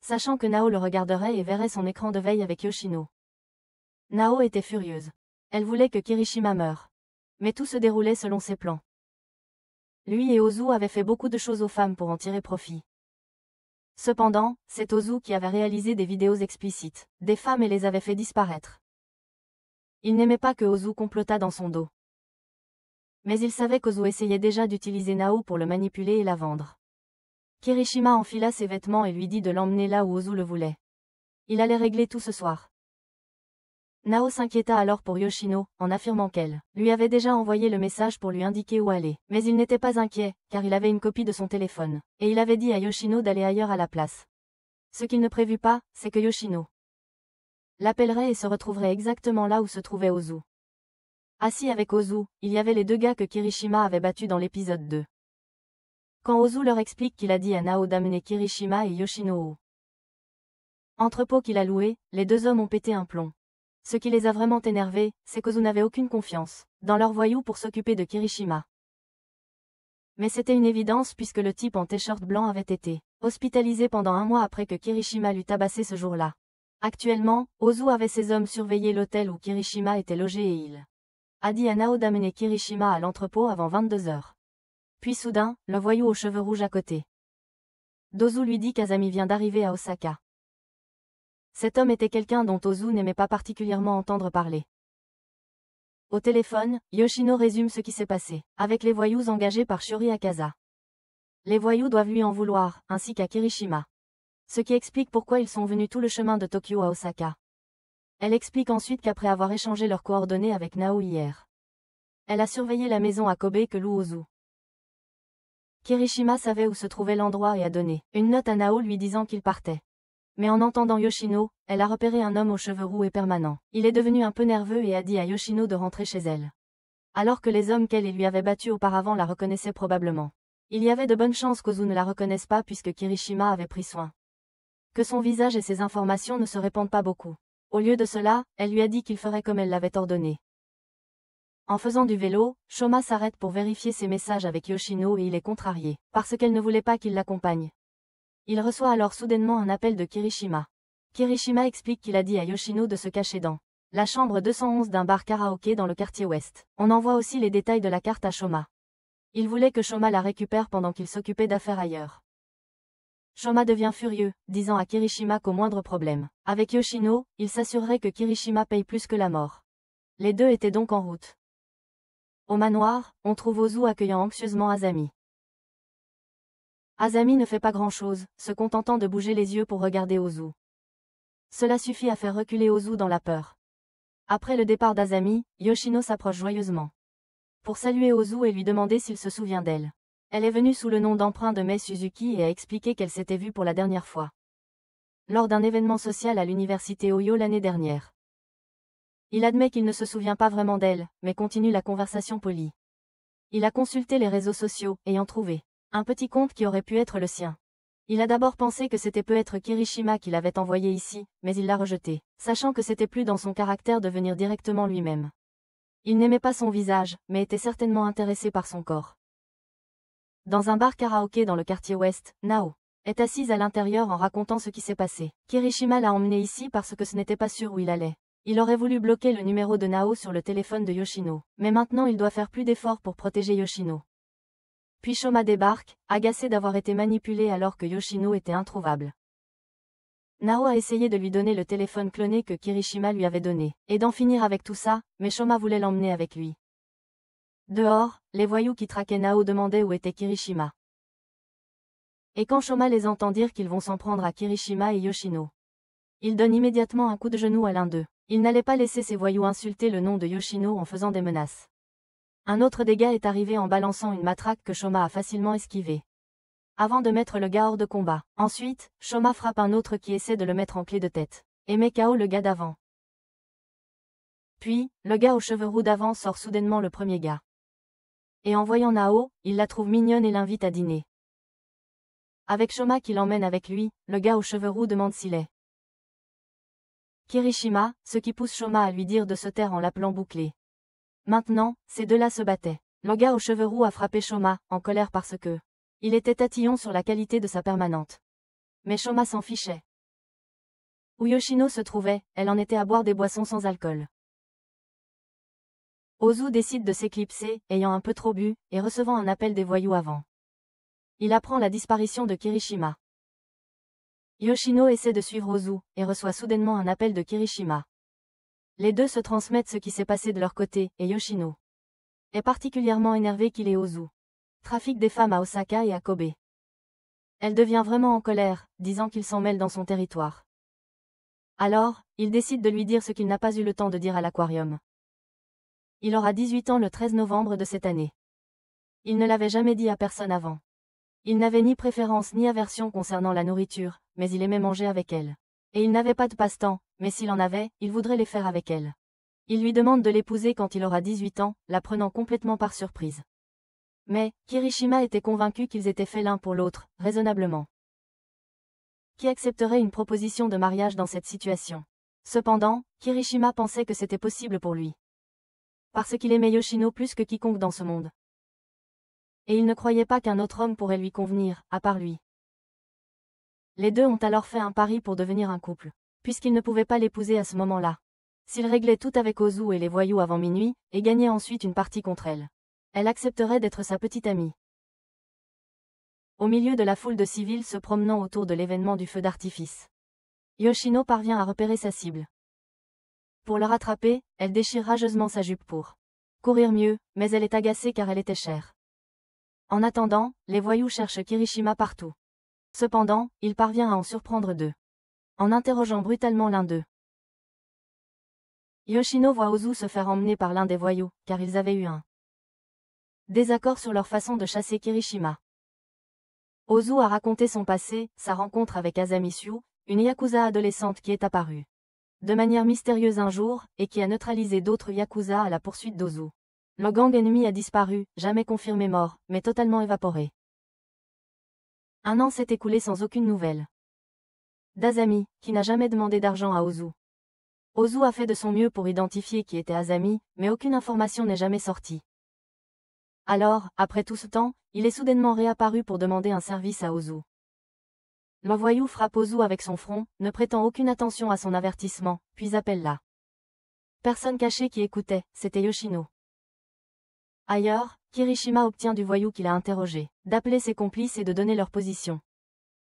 Sachant que Nao le regarderait et verrait son écran de veille avec Yoshino. Nao était furieuse. Elle voulait que Kirishima meure. Mais tout se déroulait selon ses plans. Lui et Ozu avaient fait beaucoup de choses aux femmes pour en tirer profit. Cependant, c'est Ozu qui avait réalisé des vidéos explicites des femmes et les avait fait disparaître. Il n'aimait pas que Ozu complotât dans son dos. Mais il savait qu'Ozu essayait déjà d'utiliser Nao pour le manipuler et la vendre. Kirishima enfila ses vêtements et lui dit de l'emmener là où Ozu le voulait. Il allait régler tout ce soir. Nao s'inquiéta alors pour Yoshino, en affirmant qu'elle lui avait déjà envoyé le message pour lui indiquer où aller. Mais il n'était pas inquiet, car il avait une copie de son téléphone, et il avait dit à Yoshino d'aller ailleurs à la place. Ce qu'il ne prévut pas, c'est que Yoshino l'appellerait et se retrouverait exactement là où se trouvait Ozu. Assis avec Ozu, il y avait les deux gars que Kirishima avait battus dans l'épisode 2. Quand Ozu leur explique qu'il a dit à Nao d'amener Kirishima et Yoshino au entrepôt qu'il a loué, les deux hommes ont pété un plomb. Ce qui les a vraiment énervés, c'est qu'Ozu n'avait aucune confiance dans leur voyou pour s'occuper de Kirishima. Mais c'était une évidence puisque le type en t-shirt blanc avait été hospitalisé pendant un mois après que Kirishima l'eut tabassé ce jour-là. Actuellement, Ozu avait ses hommes surveiller l'hôtel où Kirishima était logé et il a dit à Nao d'amener Kirishima à l'entrepôt avant 22 heures. Puis soudain, le voyou aux cheveux rouges à côté d'Ozu lui dit qu'Azami vient d'arriver à Osaka. Cet homme était quelqu'un dont Ozu n'aimait pas particulièrement entendre parler. Au téléphone, Yoshino résume ce qui s'est passé, avec les voyous engagés par Shiori Akaza. Les voyous doivent lui en vouloir, ainsi qu'à Kirishima. Ce qui explique pourquoi ils sont venus tout le chemin de Tokyo à Osaka. Elle explique ensuite qu'après avoir échangé leurs coordonnées avec Nao hier, elle a surveillé la maison à Kobe que loue Ozu. Kirishima savait où se trouvait l'endroit et a donné une note à Nao lui disant qu'il partait. Mais en entendant Yoshino, elle a repéré un homme aux cheveux roux et permanents. Il est devenu un peu nerveux et a dit à Yoshino de rentrer chez elle. Alors que les hommes qu'elle et lui avait battus auparavant la reconnaissaient probablement. Il y avait de bonnes chances qu'Ozu ne la reconnaisse pas puisque Kirishima avait pris soin que son visage et ses informations ne se répandent pas beaucoup. Au lieu de cela, elle lui a dit qu'il ferait comme elle l'avait ordonné. En faisant du vélo, Shoma s'arrête pour vérifier ses messages avec Yoshino et il est contrarié, parce qu'elle ne voulait pas qu'il l'accompagne. Il reçoit alors soudainement un appel de Kirishima. Kirishima explique qu'il a dit à Yoshino de se cacher dans la chambre 211 d'un bar karaoké dans le quartier ouest. On envoie aussi les détails de la carte à Shoma. Il voulait que Shoma la récupère pendant qu'il s'occupait d'affaires ailleurs. Shoma devient furieux, disant à Kirishima qu'au moindre problème avec Yoshino, il s'assurerait que Kirishima paye plus que la mort. Les deux étaient donc en route. Au manoir, on trouve Ozu accueillant anxieusement Azami. Azami ne fait pas grand-chose, se contentant de bouger les yeux pour regarder Ozu. Cela suffit à faire reculer Ozu dans la peur. Après le départ d'Azami, Yoshino s'approche joyeusement pour saluer Ozu et lui demander s'il se souvient d'elle. Elle est venue sous le nom d'emprunt de Mei Suzuki et a expliqué qu'elle s'était vue pour la dernière fois lors d'un événement social à l'université Oyo l'année dernière. Il admet qu'il ne se souvient pas vraiment d'elle, mais continue la conversation polie. Il a consulté les réseaux sociaux, ayant trouvé un petit compte qui aurait pu être le sien. Il a d'abord pensé que c'était peut-être Kirishima qui l'avait envoyé ici, mais il l'a rejeté, sachant que c'était plus dans son caractère de venir directement lui-même. Il n'aimait pas son visage, mais était certainement intéressé par son corps. Dans un bar karaoké dans le quartier ouest, Nao est assise à l'intérieur en racontant ce qui s'est passé. Kirishima l'a emmené ici parce que ce n'était pas sûr où il allait. Il aurait voulu bloquer le numéro de Nao sur le téléphone de Yoshino, mais maintenant il doit faire plus d'efforts pour protéger Yoshino. Puis Shoma débarque, agacé d'avoir été manipulé alors que Yoshino était introuvable. Nao a essayé de lui donner le téléphone cloné que Kirishima lui avait donné, et d'en finir avec tout ça, mais Shoma voulait l'emmener avec lui. Dehors, les voyous qui traquaient Nao demandaient où était Kirishima. Et quand Shoma les entend dire qu'ils vont s'en prendre à Kirishima et Yoshino, il donne immédiatement un coup de genou à l'un d'eux. Il n'allait pas laisser ces voyous insulter le nom de Yoshino en faisant des menaces. Un autre dégât est arrivé en balançant une matraque que Shoma a facilement esquivée. Avant de mettre le gars hors de combat. Ensuite, Shoma frappe un autre qui essaie de le mettre en clé de tête, et met KO le gars d'avant. Puis, le gars aux cheveux roux d'avant sort soudainement le premier gars. Et en voyant Nao, il la trouve mignonne et l'invite à dîner. Avec Shoma qui l'emmène avec lui, le gars aux cheveux roux demande s'il est Kirishima, ce qui pousse Shoma à lui dire de se taire en l'appelant bouclé. Maintenant, ces deux-là se battaient. Le gars aux cheveux roux a frappé Shoma, en colère parce que il était tatillon sur la qualité de sa permanente. Mais Shoma s'en fichait. Où Yoshino se trouvait, elle en était à boire des boissons sans alcool. Ozu décide de s'éclipser, ayant un peu trop bu, et recevant un appel des voyous avant. Il apprend la disparition de Kirishima. Yoshino essaie de suivre Ozu, et reçoit soudainement un appel de Kirishima. Les deux se transmettent ce qui s'est passé de leur côté, et Yoshino est particulièrement énervé qu'il ait Ozu. Trafic des femmes à Osaka et à Kobe. Elle devient vraiment en colère, disant qu'il s'en mêle dans son territoire. Alors, il décide de lui dire ce qu'il n'a pas eu le temps de dire à l'aquarium. Il aura 18 ans le 13 novembre de cette année. Il ne l'avait jamais dit à personne avant. Il n'avait ni préférence ni aversion concernant la nourriture, mais il aimait manger avec elle. Et il n'avait pas de passe-temps, mais s'il en avait, il voudrait les faire avec elle. Il lui demande de l'épouser quand il aura 18 ans, la prenant complètement par surprise. Mais, Kirishima était convaincu qu'ils étaient faits l'un pour l'autre, raisonnablement. Qui accepterait une proposition de mariage dans cette situation? Cependant, Kirishima pensait que c'était possible pour lui. Parce qu'il aimait Yoshino plus que quiconque dans ce monde. Et il ne croyait pas qu'un autre homme pourrait lui convenir, à part lui. Les deux ont alors fait un pari pour devenir un couple, puisqu'ils ne pouvaient pas l'épouser à ce moment-là. S'ils réglaient tout avec Ozu et les voyous avant minuit, et gagnaient ensuite une partie contre elle accepterait d'être sa petite amie. Au milieu de la foule de civils se promenant autour de l'événement du feu d'artifice, Yoshino parvient à repérer sa cible. Pour le rattraper, elle déchire rageusement sa jupe pour courir mieux, mais elle est agacée car elle était chère. En attendant, les voyous cherchent Kirishima partout. Cependant, il parvient à en surprendre deux, en interrogeant brutalement l'un d'eux. Yoshino voit Ozu se faire emmener par l'un des voyous, car ils avaient eu un désaccord sur leur façon de chasser Kirishima. Ozu a raconté son passé, sa rencontre avec Asamishu, une yakuza adolescente qui est apparue de manière mystérieuse un jour, et qui a neutralisé d'autres yakuza à la poursuite d'Ozu. Le gang ennemi a disparu, jamais confirmé mort, mais totalement évaporé. Un an s'est écoulé sans aucune nouvelle d'Asami, qui n'a jamais demandé d'argent à Ozu. Ozu a fait de son mieux pour identifier qui était Asami, mais aucune information n'est jamais sortie. Alors, après tout ce temps, il est soudainement réapparu pour demander un service à Ozu. Le voyou frappe Ozu avec son front, ne prêtant aucune attention à son avertissement, puis appelle la personne cachée qui écoutait, c'était Yoshino. Ailleurs, Kirishima obtient du voyou qu'il a interrogé d'appeler ses complices et de donner leur position.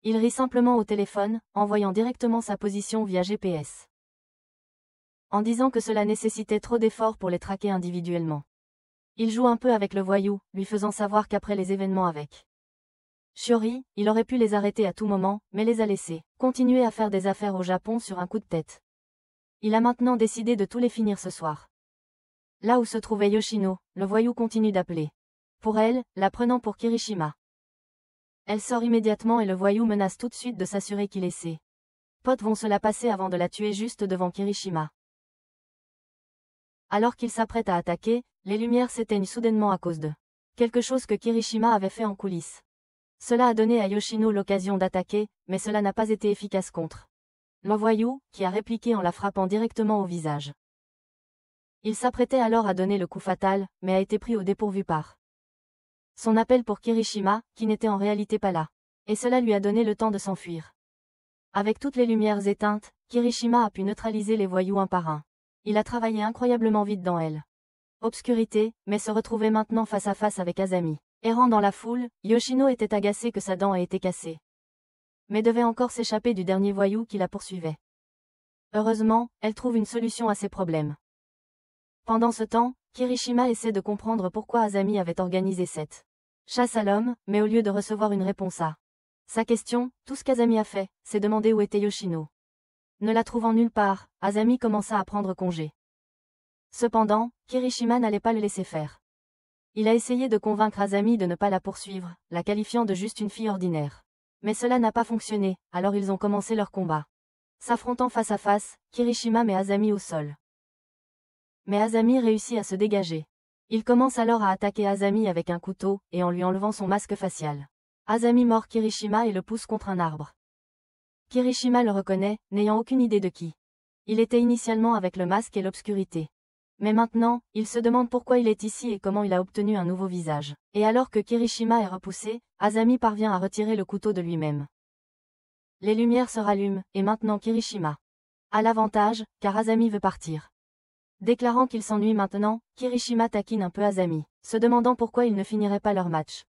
Il rit simplement au téléphone, envoyant directement sa position via GPS. En disant que cela nécessitait trop d'efforts pour les traquer individuellement. Il joue un peu avec le voyou, lui faisant savoir qu'après les événements avec Shiori, il aurait pu les arrêter à tout moment, mais les a laissés continuer à faire des affaires au Japon sur un coup de tête. Il a maintenant décidé de tous les finir ce soir. Là où se trouvait Yoshino, le voyou continue d'appeler. Pour elle, la prenant pour Kirishima. Elle sort immédiatement et le voyou menace tout de suite de s'assurer qu'il et ses potes vont se la passer avant de la tuer juste devant Kirishima. Alors qu'il s'apprête à attaquer, les lumières s'éteignent soudainement à cause de quelque chose que Kirishima avait fait en coulisses. Cela a donné à Yoshino l'occasion d'attaquer, mais cela n'a pas été efficace contre le voyou, qui a répliqué en la frappant directement au visage. Il s'apprêtait alors à donner le coup fatal, mais a été pris au dépourvu par son appel pour Kirishima, qui n'était en réalité pas là. Et cela lui a donné le temps de s'enfuir. Avec toutes les lumières éteintes, Kirishima a pu neutraliser les voyous un par un. Il a travaillé incroyablement vite dans elle. Obscurité, mais se retrouvait maintenant face à face avec Asami. Errant dans la foule, Yoshino était agacé que sa dent ait été cassée. Mais devait encore s'échapper du dernier voyou qui la poursuivait. Heureusement, elle trouve une solution à ses problèmes. Pendant ce temps, Kirishima essaie de comprendre pourquoi Asami avait organisé cette chasse à l'homme, mais au lieu de recevoir une réponse à sa question, tout ce qu'Asami a fait, c'est demander où était Yoshino. Ne la trouvant nulle part, Asami commença à prendre congé. Cependant, Kirishima n'allait pas le laisser faire. Il a essayé de convaincre Asami de ne pas la poursuivre, la qualifiant de juste une fille ordinaire. Mais cela n'a pas fonctionné, alors ils ont commencé leur combat. S'affrontant face à face, Kirishima met Asami au sol. Mais Asami réussit à se dégager. Il commence alors à attaquer Asami avec un couteau, et en lui enlevant son masque facial. Asami mord Kirishima et le pousse contre un arbre. Kirishima le reconnaît, n'ayant aucune idée de qui il était initialement avec le masque et l'obscurité. Mais maintenant, il se demande pourquoi il est ici et comment il a obtenu un nouveau visage. Et alors que Kirishima est repoussé, Asami parvient à retirer le couteau de lui-même. Les lumières se rallument, et maintenant Kirishima a l'avantage, car Asami veut partir. Déclarant qu'il s'ennuie maintenant, Kirishima taquine un peu Asami, se demandant pourquoi ils ne finiraient pas leur match.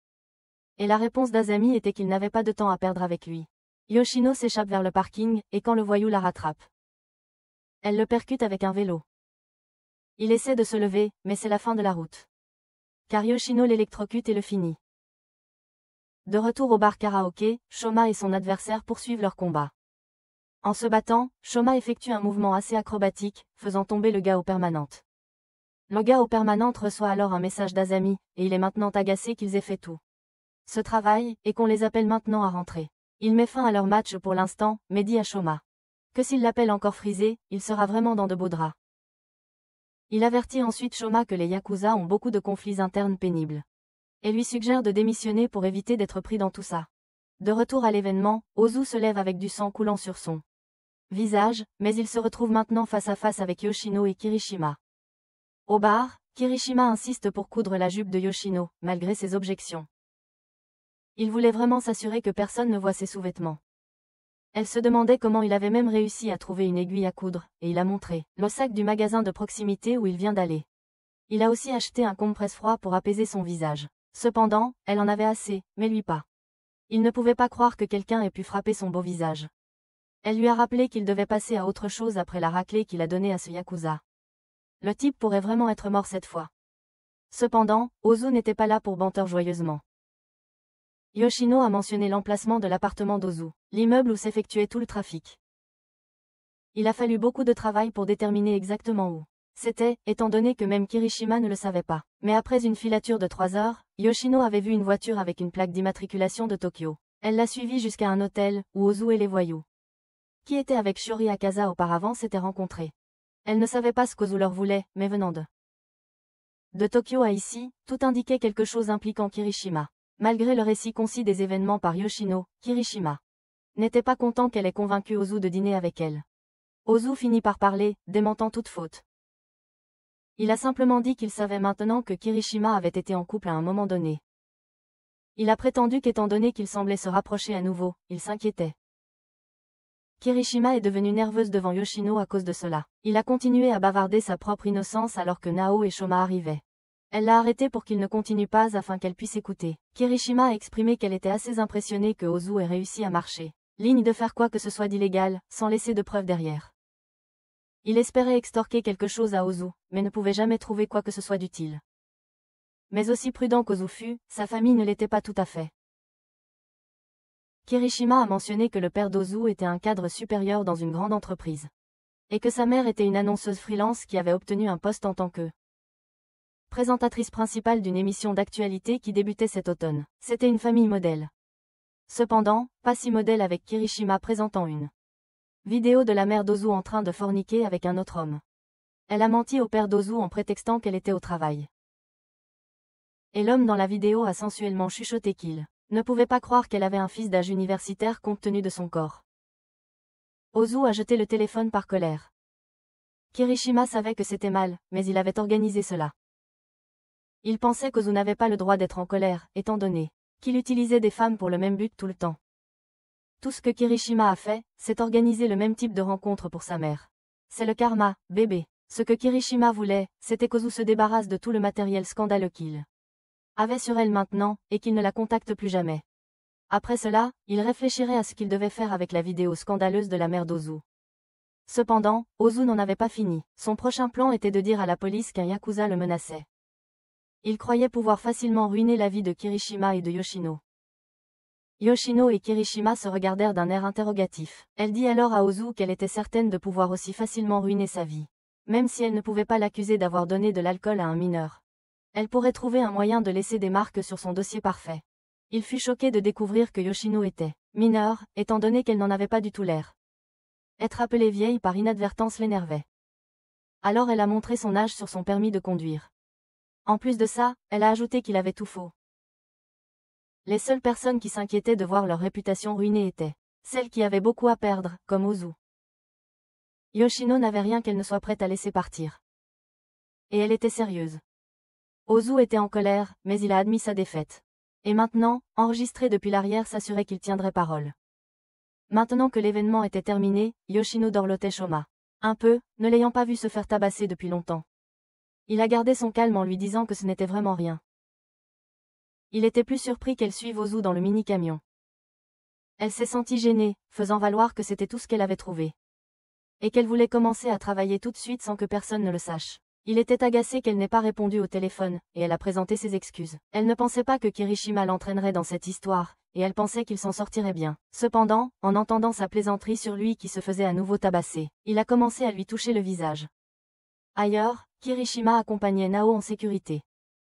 Et la réponse d'Asami était qu'il n'avait pas de temps à perdre avec lui. Yoshino s'échappe vers le parking, et quand le voyou la rattrape, elle le percute avec un vélo. Il essaie de se lever, mais c'est la fin de la route. Car Yoshino l'électrocute et le finit. De retour au bar karaoké, Shoma et son adversaire poursuivent leur combat. En se battant, Shoma effectue un mouvement assez acrobatique, faisant tomber le gars aux permanentes. Le gars aux permanentes reçoit alors un message d'Asami, et il est maintenant agacé qu'ils aient fait tout ce travail, et qu'on les appelle maintenant à rentrer. Il met fin à leur match pour l'instant, mais dit à Shoma que s'il l'appelle encore frisé, il sera vraiment dans de beaux draps. Il avertit ensuite Shoma que les Yakuza ont beaucoup de conflits internes pénibles. Et lui suggère de démissionner pour éviter d'être pris dans tout ça. De retour à l'événement, Ozu se lève avec du sang coulant sur son visage, mais il se retrouve maintenant face à face avec Yoshino et Kirishima. Au bar, Kirishima insiste pour coudre la jupe de Yoshino, malgré ses objections. Il voulait vraiment s'assurer que personne ne voit ses sous-vêtements. Elle se demandait comment il avait même réussi à trouver une aiguille à coudre, et il a montré le sac du magasin de proximité où il vient d'aller. Il a aussi acheté un compresse-froid pour apaiser son visage. Cependant, elle en avait assez, mais lui pas. Il ne pouvait pas croire que quelqu'un ait pu frapper son beau visage. Elle lui a rappelé qu'il devait passer à autre chose après la raclée qu'il a donnée à ce yakuza. Le type pourrait vraiment être mort cette fois. Cependant, Ozu n'était pas là pour banter joyeusement. Yoshino a mentionné l'emplacement de l'appartement d'Ozu, l'immeuble où s'effectuait tout le trafic. Il a fallu beaucoup de travail pour déterminer exactement où c'était, étant donné que même Kirishima ne le savait pas. Mais après une filature de 3 heures, Yoshino avait vu une voiture avec une plaque d'immatriculation de Tokyo. Elle l'a suivi jusqu'à un hôtel, où Ozu et les voyous qui étaient avec Shiori Akaza auparavant s'étaient rencontrés. Elle ne savait pas ce qu'Ozu leur voulait, mais venant de Tokyo à ici, tout indiquait quelque chose impliquant Kirishima. Malgré le récit concis des événements par Yoshino, Kirishima n'était pas content qu'elle ait convaincu Ozu de dîner avec elle. Ozu finit par parler, démentant toute faute. Il a simplement dit qu'il savait maintenant que Kirishima avait été en couple à un moment donné. Il a prétendu qu'étant donné qu'ils semblaient se rapprocher à nouveau, il s'inquiétait. Kirishima est devenue nerveuse devant Yoshino à cause de cela. Il a continué à bavarder sa propre innocence alors que Nao et Shoma arrivaient. Elle l'a arrêté pour qu'il ne continue pas afin qu'elle puisse écouter. Kirishima a exprimé qu'elle était assez impressionnée que Ozu ait réussi à marcher ligne de faire quoi que ce soit d'illégal, sans laisser de preuves derrière. Il espérait extorquer quelque chose à Ozu, mais ne pouvait jamais trouver quoi que ce soit d'utile. Mais aussi prudent qu'Ozu fut, sa famille ne l'était pas tout à fait. Kirishima a mentionné que le père d'Ozu était un cadre supérieur dans une grande entreprise. Et que sa mère était une annonceuse freelance qui avait obtenu un poste en tant que présentatrice principale d'une émission d'actualité qui débutait cet automne. C'était une famille modèle. Cependant, pas si modèle avec Kirishima présentant une vidéo de la mère d'Ozu en train de forniquer avec un autre homme. Elle a menti au père d'Ozu en prétextant qu'elle était au travail. Et l'homme dans la vidéo a sensuellement chuchoté qu'il ne pouvait pas croire qu'elle avait un fils d'âge universitaire compte tenu de son corps. Ozu a jeté le téléphone par colère. Kirishima savait que c'était mal, mais il avait organisé cela. Il pensait qu'Ozu n'avait pas le droit d'être en colère, étant donné qu'il utilisait des femmes pour le même but tout le temps. Tout ce que Kirishima a fait, c'est organiser le même type de rencontre pour sa mère. C'est le karma, bébé. Ce que Kirishima voulait, c'était qu'Ozu se débarrasse de tout le matériel scandaleux qu'il avait sur elle maintenant, et qu'il ne la contacte plus jamais. Après cela, il réfléchirait à ce qu'il devait faire avec la vidéo scandaleuse de la mère d'Ozu. Cependant, Ozu n'en avait pas fini. Son prochain plan était de dire à la police qu'un yakuza le menaçait. Il croyait pouvoir facilement ruiner la vie de Kirishima et de Yoshino. Yoshino et Kirishima se regardèrent d'un air interrogatif. Elle dit alors à Ozu qu'elle était certaine de pouvoir aussi facilement ruiner sa vie. Même si elle ne pouvait pas l'accuser d'avoir donné de l'alcool à un mineur. Elle pourrait trouver un moyen de laisser des marques sur son dossier parfait. Il fut choqué de découvrir que Yoshino était mineure, étant donné qu'elle n'en avait pas du tout l'air. Être appelée vieille par inadvertance l'énervait. Alors elle a montré son âge sur son permis de conduire. En plus de ça, elle a ajouté qu'il avait tout faux. Les seules personnes qui s'inquiétaient de voir leur réputation ruinée étaient celles qui avaient beaucoup à perdre, comme Ozu. Yoshino n'avait rien qu'elle ne soit prête à laisser partir. Et elle était sérieuse. Ozu était en colère, mais il a admis sa défaite. Et maintenant, enregistré depuis l'arrière s'assurait qu'il tiendrait parole. Maintenant que l'événement était terminé, Yoshino dorlotait Shoma. Un peu, ne l'ayant pas vu se faire tabasser depuis longtemps. Il a gardé son calme en lui disant que ce n'était vraiment rien. Il était plus surpris qu'elle suive Ozu dans le mini-camion. Elle s'est sentie gênée, faisant valoir que c'était tout ce qu'elle avait trouvé. Et qu'elle voulait commencer à travailler tout de suite sans que personne ne le sache. Il était agacé qu'elle n'ait pas répondu au téléphone, et elle a présenté ses excuses. Elle ne pensait pas que Kirishima l'entraînerait dans cette histoire, et elle pensait qu'il s'en sortirait bien. Cependant, en entendant sa plaisanterie sur lui qui se faisait à nouveau tabasser, il a commencé à lui toucher le visage. Ailleurs, Kirishima accompagnait Nao en sécurité.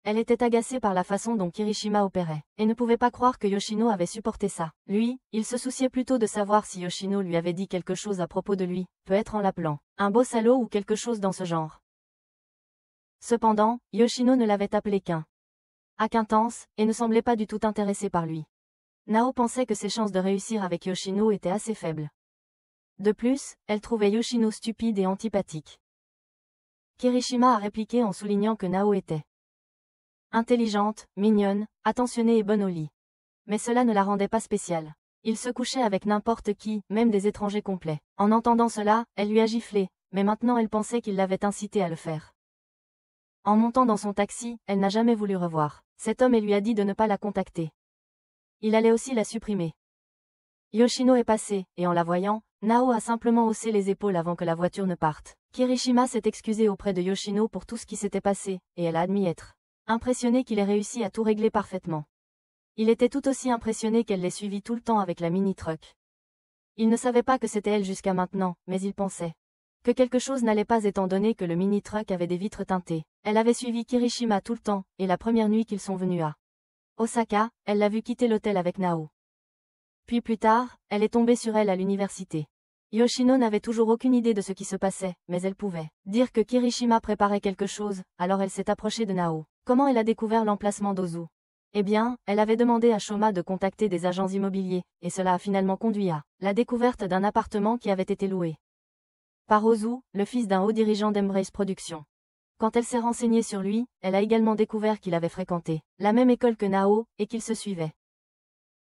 Elle était agacée par la façon dont Kirishima opérait, et ne pouvait pas croire que Yoshino avait supporté ça. Lui, il se souciait plutôt de savoir si Yoshino lui avait dit quelque chose à propos de lui, peut-être en l'appelant un beau salaud ou quelque chose dans ce genre. Cependant, Yoshino ne l'avait appelé qu'un hack intense, et ne semblait pas du tout intéressé par lui. Nao pensait que ses chances de réussir avec Yoshino étaient assez faibles. De plus, elle trouvait Yoshino stupide et antipathique. Kirishima a répliqué en soulignant que Nao était intelligente, mignonne, attentionnée et bonne au lit. Mais cela ne la rendait pas spéciale. Il se couchait avec n'importe qui, même des étrangers complets. En entendant cela, elle lui a giflé, mais maintenant elle pensait qu'il l'avait incité à le faire. En montant dans son taxi, elle n'a jamais voulu revoir cet homme et lui a dit de ne pas la contacter. Il allait aussi la supprimer. Yoshino est passé, et en la voyant, Nao a simplement haussé les épaules avant que la voiture ne parte. Kirishima s'est excusé auprès de Yoshino pour tout ce qui s'était passé, et elle a admis être impressionnée qu'il ait réussi à tout régler parfaitement. Il était tout aussi impressionné qu'elle l'ait suivi tout le temps avec la mini-truck. Il ne savait pas que c'était elle jusqu'à maintenant, mais il pensait que quelque chose n'allait pas étant donné que le mini-truck avait des vitres teintées. Elle avait suivi Kirishima tout le temps, et la première nuit qu'ils sont venus à Osaka, elle l'a vu quitter l'hôtel avec Nao. Puis plus tard, elle est tombée sur elle à l'université. Yoshino n'avait toujours aucune idée de ce qui se passait, mais elle pouvait dire que Kirishima préparait quelque chose, alors elle s'est approchée de Nao. Comment elle a découvert l'emplacement d'Ozu? Eh bien, elle avait demandé à Shoma de contacter des agents immobiliers, et cela a finalement conduit à la découverte d'un appartement qui avait été loué par Ozu, le fils d'un haut dirigeant d'Embrace Productions. Quand elle s'est renseignée sur lui, elle a également découvert qu'il avait fréquenté la même école que Nao, et qu'ils se suivaient.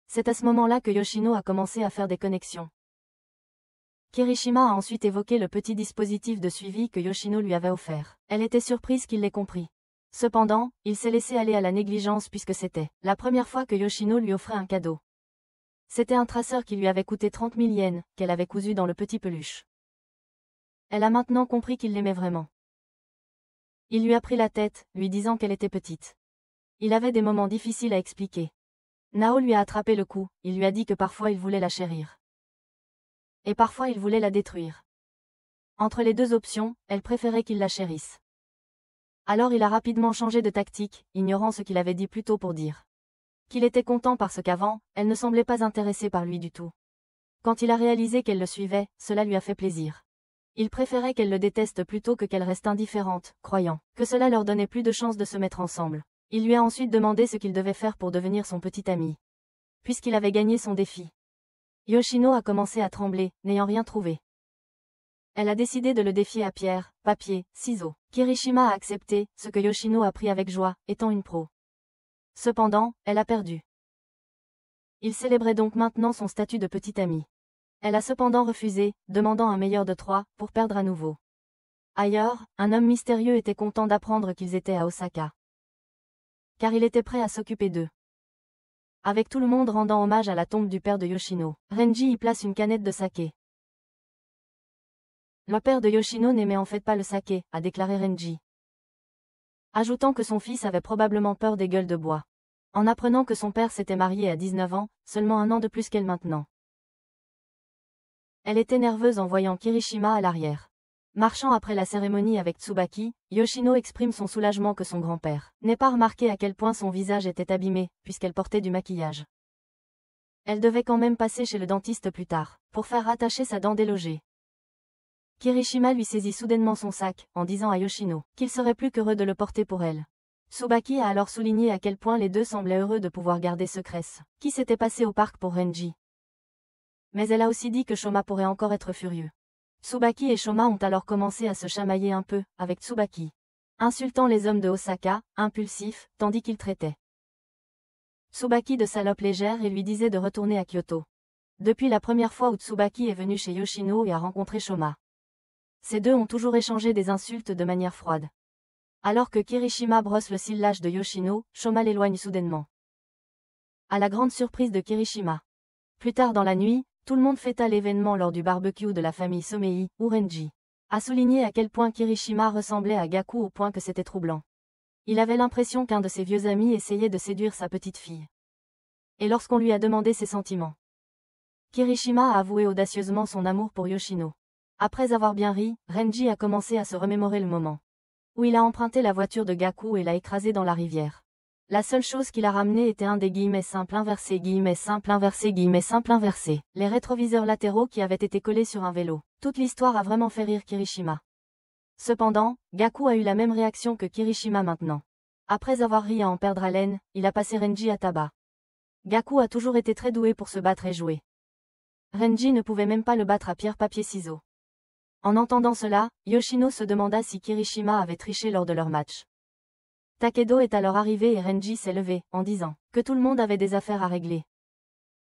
C'est à ce moment-là que Yoshino a commencé à faire des connexions. Kirishima a ensuite évoqué le petit dispositif de suivi que Yoshino lui avait offert. Elle était surprise qu'il l'ait compris. Cependant, il s'est laissé aller à la négligence puisque c'était la première fois que Yoshino lui offrait un cadeau. C'était un traceur qui lui avait coûté 30 000 yens, qu'elle avait cousu dans le petit peluche. Elle a maintenant compris qu'il l'aimait vraiment. Il lui a pris la tête, lui disant qu'elle était petite. Il avait des moments difficiles à expliquer. Nao lui a attrapé le cou, il lui a dit que parfois il voulait la chérir. Et parfois il voulait la détruire. Entre les deux options, elle préférait qu'il la chérisse. Alors il a rapidement changé de tactique, ignorant ce qu'il avait dit plus tôt pour dire qu'il était content parce qu'avant, elle ne semblait pas intéressée par lui du tout. Quand il a réalisé qu'elle le suivait, cela lui a fait plaisir. Il préférait qu'elle le déteste plutôt que qu'elle reste indifférente, croyant que cela leur donnait plus de chances de se mettre ensemble. Il lui a ensuite demandé ce qu'il devait faire pour devenir son petit ami. Puisqu'il avait gagné son défi. Yoshino a commencé à trembler, n'ayant rien trouvé. Elle a décidé de le défier à pierre, papier, ciseaux. Kirishima a accepté, ce que Yoshino a pris avec joie, étant une pro. Cependant, elle a perdu. Il célébrait donc maintenant son statut de petit ami. Elle a cependant refusé, demandant un meilleur de 3, pour perdre à nouveau. Ailleurs, un homme mystérieux était content d'apprendre qu'ils étaient à Osaka. Car il était prêt à s'occuper d'eux. Avec tout le monde rendant hommage à la tombe du père de Yoshino, Renji y place une canette de saké. Le père de Yoshino n'aimait en fait pas le saké, a déclaré Renji. Ajoutant que son fils avait probablement peur des gueules de bois. En apprenant que son père s'était marié à 19 ans, seulement un an de plus qu'elle maintenant. Elle était nerveuse en voyant Kirishima à l'arrière. Marchant après la cérémonie avec Tsubaki, Yoshino exprime son soulagement que son grand-père n'ait pas remarqué à quel point son visage était abîmé, puisqu'elle portait du maquillage. Elle devait quand même passer chez le dentiste plus tard, pour faire rattacher sa dent délogée. Kirishima lui saisit soudainement son sac, en disant à Yoshino qu'il serait plus qu'heureux de le porter pour elle. Tsubaki a alors souligné à quel point les deux semblaient heureux de pouvoir garder secret ce qui s'était passé au parc pour Renji. Mais elle a aussi dit que Shoma pourrait encore être furieux. Tsubaki et Shoma ont alors commencé à se chamailler un peu, avec Tsubaki insultant les hommes de Osaka, impulsifs, tandis qu'il traitait Tsubaki de salope légère et lui disait de retourner à Kyoto. Depuis la première fois où Tsubaki est venu chez Yoshino et a rencontré Shoma. Ces deux ont toujours échangé des insultes de manière froide. Alors que Kirishima brosse le cillage de Yoshino, Shoma l'éloigne soudainement. À la grande surprise de Kirishima. Plus tard dans la nuit, tout le monde fêta l'événement lors du barbecue de la famille Somei, où Renji a souligné à quel point Kirishima ressemblait à Gaku au point que c'était troublant. Il avait l'impression qu'un de ses vieux amis essayait de séduire sa petite fille. Et lorsqu'on lui a demandé ses sentiments, Kirishima a avoué audacieusement son amour pour Yoshino. Après avoir bien ri, Renji a commencé à se remémorer le moment où il a emprunté la voiture de Gaku et l'a écrasée dans la rivière. La seule chose qu'il a ramené était un des guillemets simples inversés guillemets simples inversés guillemets simples inversés, les rétroviseurs latéraux qui avaient été collés sur un vélo. Toute l'histoire a vraiment fait rire Kirishima. Cependant, Gaku a eu la même réaction que Kirishima maintenant. Après avoir ri à en perdre haleine, il a passé Renji à tabac. Gaku a toujours été très doué pour se battre et jouer. Renji ne pouvait même pas le battre à pierre-papier-ciseaux. En entendant cela, Yoshino se demanda si Kirishima avait triché lors de leur match. Takedo est alors arrivé et Renji s'est levé, en disant que tout le monde avait des affaires à régler.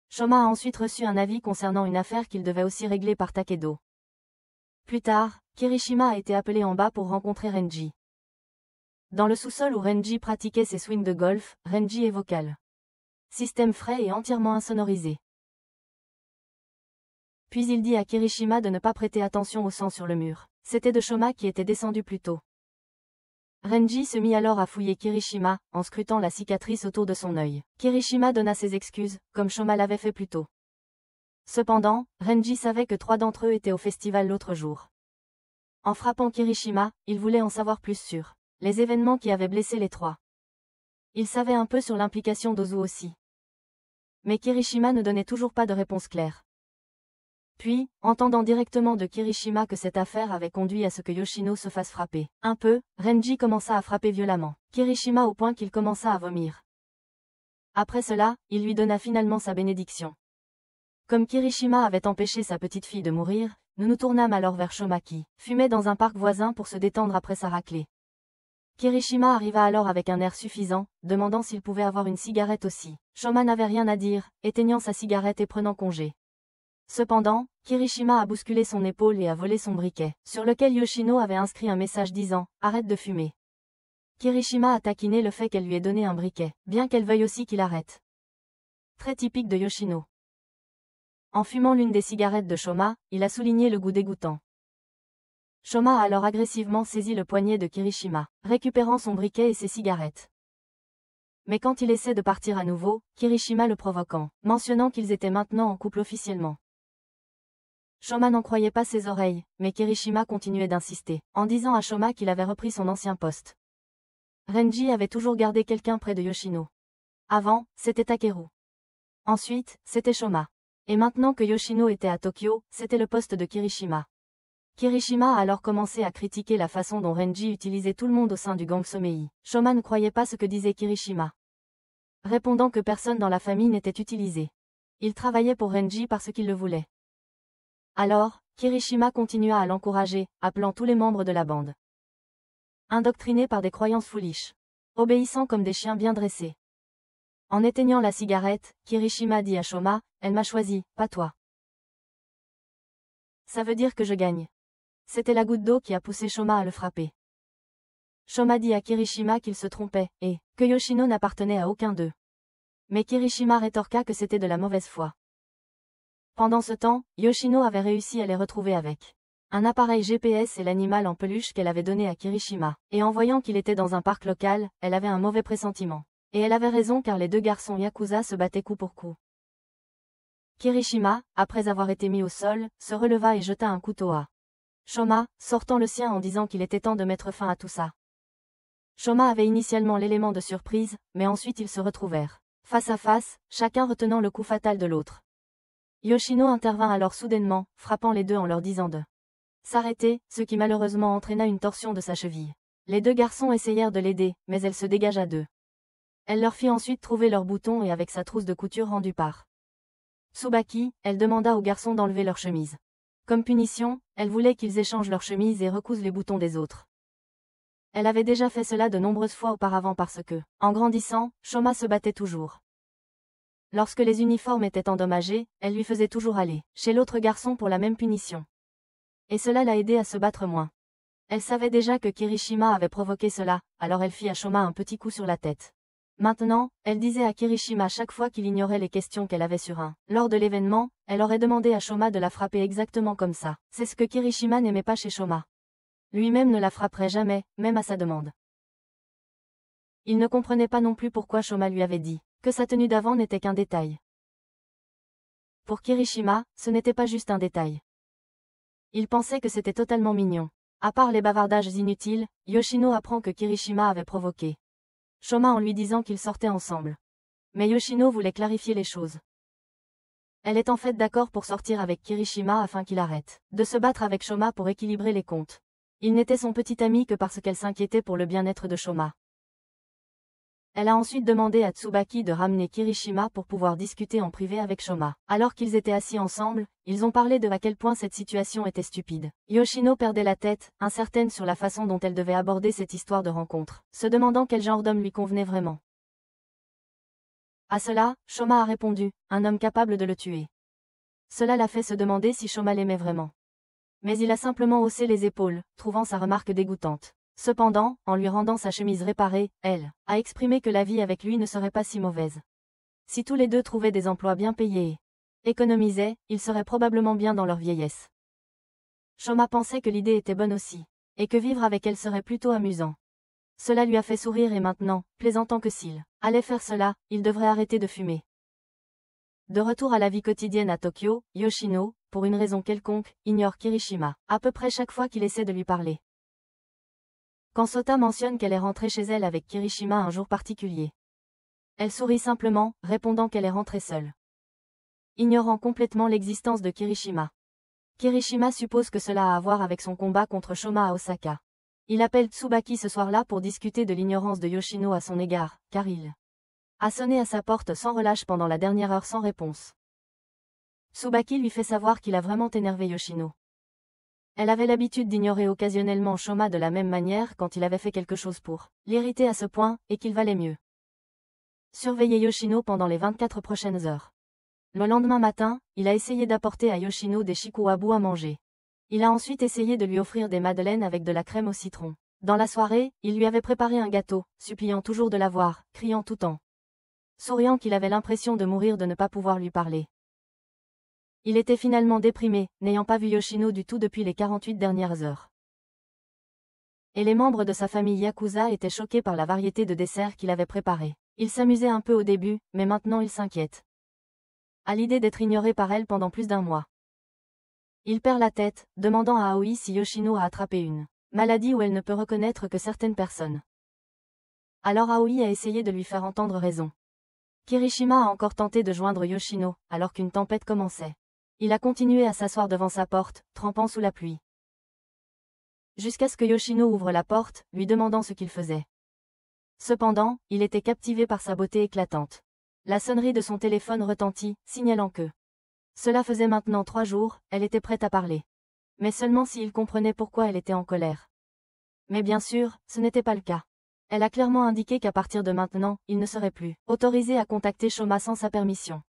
Shoma a ensuite reçu un avis concernant une affaire qu'il devait aussi régler par Takedo. Plus tard, Kirishima a été appelé en bas pour rencontrer Renji. Dans le sous-sol où Renji pratiquait ses swings de golf, Renji est vocal. Système frais et entièrement insonorisé. Puis il dit à Kirishima de ne pas prêter attention au sang sur le mur. C'était de Shoma qui était descendu plus tôt. Renji se mit alors à fouiller Kirishima, en scrutant la cicatrice autour de son œil. Kirishima donna ses excuses, comme Shoma l'avait fait plus tôt. Cependant, Renji savait que 3 d'entre eux étaient au festival l'autre jour. En frappant Kirishima, il voulait en savoir plus sur les événements qui avaient blessé les 3. Il savait un peu sur l'implication d'Ozu aussi. Mais Kirishima ne donnait toujours pas de réponse claire. Puis, entendant directement de Kirishima que cette affaire avait conduit à ce que Yoshino se fasse frapper un peu, Renji commença à frapper violemment Kirishima au point qu'il commença à vomir. Après cela, il lui donna finalement sa bénédiction. Comme Kirishima avait empêché sa petite fille de mourir, nous nous tournâmes alors vers Shoma qui fumait dans un parc voisin pour se détendre après sa raclée. Kirishima arriva alors avec un air suffisant, demandant s'il pouvait avoir une cigarette aussi. Shoma n'avait rien à dire, éteignant sa cigarette et prenant congé. Cependant, Kirishima a bousculé son épaule et a volé son briquet, sur lequel Yoshino avait inscrit un message disant « Arrête de fumer ». Kirishima a taquiné le fait qu'elle lui ait donné un briquet, bien qu'elle veuille aussi qu'il arrête. Très typique de Yoshino. En fumant l'une des cigarettes de Shoma, il a souligné le goût dégoûtant. Shoma a alors agressivement saisi le poignet de Kirishima, récupérant son briquet et ses cigarettes. Mais quand il essaie de partir à nouveau, Kirishima le provoquant, mentionnant qu'ils étaient maintenant en couple officiellement. Shoma n'en croyait pas ses oreilles, mais Kirishima continuait d'insister, en disant à Shoma qu'il avait repris son ancien poste. Renji avait toujours gardé quelqu'un près de Yoshino. Avant, c'était Takeru. Ensuite, c'était Shoma. Et maintenant que Yoshino était à Tokyo, c'était le poste de Kirishima. Kirishima a alors commencé à critiquer la façon dont Renji utilisait tout le monde au sein du gang Somei. Shoma ne croyait pas ce que disait Kirishima, répondant que personne dans la famille n'était utilisé. Il travaillait pour Renji parce qu'il le voulait. Alors, Kirishima continua à l'encourager, appelant tous les membres de la bande indoctrinés par des croyances foolish, obéissant comme des chiens bien dressés. En éteignant la cigarette, Kirishima dit à Shoma, « Elle m'a choisi, pas toi. Ça veut dire que je gagne. » C'était la goutte d'eau qui a poussé Shoma à le frapper. Shoma dit à Kirishima qu'il se trompait, et que Yoshino n'appartenait à aucun d'eux. Mais Kirishima rétorqua que c'était de la mauvaise foi. Pendant ce temps, Yoshino avait réussi à les retrouver avec un appareil GPS et l'animal en peluche qu'elle avait donné à Kirishima, et en voyant qu'il était dans un parc local, elle avait un mauvais pressentiment. Et elle avait raison car les 2 garçons Yakuza se battaient coup pour coup. Kirishima, après avoir été mis au sol, se releva et jeta un couteau à Shoma, sortant le sien en disant qu'il était temps de mettre fin à tout ça. Shoma avait initialement l'élément de surprise, mais ensuite ils se retrouvèrent face à face, chacun retenant le coup fatal de l'autre. Yoshino intervint alors soudainement, frappant les 2 en leur disant de s'arrêter, ce qui malheureusement entraîna une torsion de sa cheville. Les 2 garçons essayèrent de l'aider, mais elle se dégagea d'eux. Elle leur fit ensuite trouver leurs boutons et avec sa trousse de couture rendue par Tsubaki, elle demanda aux garçons d'enlever leurs chemises. Comme punition, elle voulait qu'ils échangent leurs chemises et recousent les boutons des autres. Elle avait déjà fait cela de nombreuses fois auparavant parce que, en grandissant, Shoma se battait toujours. Lorsque les uniformes étaient endommagés, elle lui faisait toujours aller chez l'autre garçon pour la même punition. Et cela l'a aidé à se battre moins. Elle savait déjà que Kirishima avait provoqué cela, alors elle fit à Shoma un petit coup sur la tête. Maintenant, elle disait à Kirishima chaque fois qu'il ignorait les questions qu'elle avait sur un. Lors de l'événement, elle aurait demandé à Shoma de la frapper exactement comme ça. C'est ce que Kirishima n'aimait pas chez Shoma. Lui-même ne la frapperait jamais, même à sa demande. Il ne comprenait pas non plus pourquoi Shoma lui avait dit que sa tenue d'avant n'était qu'un détail. Pour Kirishima, ce n'était pas juste un détail. Il pensait que c'était totalement mignon. À part les bavardages inutiles, Yoshino apprend que Kirishima avait provoqué Shoma en lui disant qu'ils sortaient ensemble. Mais Yoshino voulait clarifier les choses. Elle est en fait d'accord pour sortir avec Kirishima afin qu'il arrête de se battre avec Shoma pour équilibrer les comptes. Il n'était son petit ami que parce qu'elle s'inquiétait pour le bien-être de Shoma. Elle a ensuite demandé à Tsubaki de ramener Kirishima pour pouvoir discuter en privé avec Shoma. Alors qu'ils étaient assis ensemble, ils ont parlé de à quel point cette situation était stupide. Yoshino perdait la tête, incertaine sur la façon dont elle devait aborder cette histoire de rencontre, se demandant quel genre d'homme lui convenait vraiment. À cela, Shoma a répondu, un homme capable de le tuer. Cela l'a fait se demander si Shoma l'aimait vraiment. Mais il a simplement haussé les épaules, trouvant sa remarque dégoûtante. Cependant, en lui rendant sa chemise réparée, elle a exprimé que la vie avec lui ne serait pas si mauvaise. Si tous les deux trouvaient des emplois bien payés et économisaient, ils seraient probablement bien dans leur vieillesse. Shoma pensait que l'idée était bonne aussi, et que vivre avec elle serait plutôt amusant. Cela lui a fait sourire et maintenant, plaisantant que s'il allait faire cela, il devrait arrêter de fumer. De retour à la vie quotidienne à Tokyo, Yoshino, pour une raison quelconque, ignore Kirishima, à peu près chaque fois qu'il essaie de lui parler. Quand Sota mentionne qu'elle est rentrée chez elle avec Kirishima un jour particulier, elle sourit simplement, répondant qu'elle est rentrée seule, ignorant complètement l'existence de Kirishima. Kirishima suppose que cela a à voir avec son combat contre Shoma à Osaka. Il appelle Tsubaki ce soir-là pour discuter de l'ignorance de Yoshino à son égard, car il a sonné à sa porte sans relâche pendant la dernière heure sans réponse. Tsubaki lui fait savoir qu'il a vraiment énervé Yoshino. Elle avait l'habitude d'ignorer occasionnellement Shoma de la même manière quand il avait fait quelque chose pour l'irriter à ce point, et qu'il valait mieux surveiller Yoshino pendant les 24 prochaines heures. Le lendemain matin, il a essayé d'apporter à Yoshino des shikuwabu à manger. Il a ensuite essayé de lui offrir des madeleines avec de la crème au citron. Dans la soirée, il lui avait préparé un gâteau, suppliant toujours de l'avoir, criant tout en souriant qu'il avait l'impression de mourir de ne pas pouvoir lui parler. Il était finalement déprimé, n'ayant pas vu Yoshino du tout depuis les 48 dernières heures. Et les membres de sa famille Yakuza étaient choqués par la variété de desserts qu'il avait préparés. Il s'amusait un peu au début, mais maintenant il s'inquiète à l'idée d'être ignoré par elle pendant plus d'un mois. Il perd la tête, demandant à Aoi si Yoshino a attrapé une maladie où elle ne peut reconnaître que certaines personnes. Alors Aoi a essayé de lui faire entendre raison. Kirishima a encore tenté de joindre Yoshino, alors qu'une tempête commençait. Il a continué à s'asseoir devant sa porte, trempant sous la pluie. Jusqu'à ce que Yoshino ouvre la porte, lui demandant ce qu'il faisait. Cependant, il était captivé par sa beauté éclatante. La sonnerie de son téléphone retentit, signalant que cela faisait maintenant 3 jours, elle était prête à parler. Mais seulement s'il comprenait pourquoi elle était en colère. Mais bien sûr, ce n'était pas le cas. Elle a clairement indiqué qu'à partir de maintenant, il ne serait plus autorisé à contacter Shoma sans sa permission.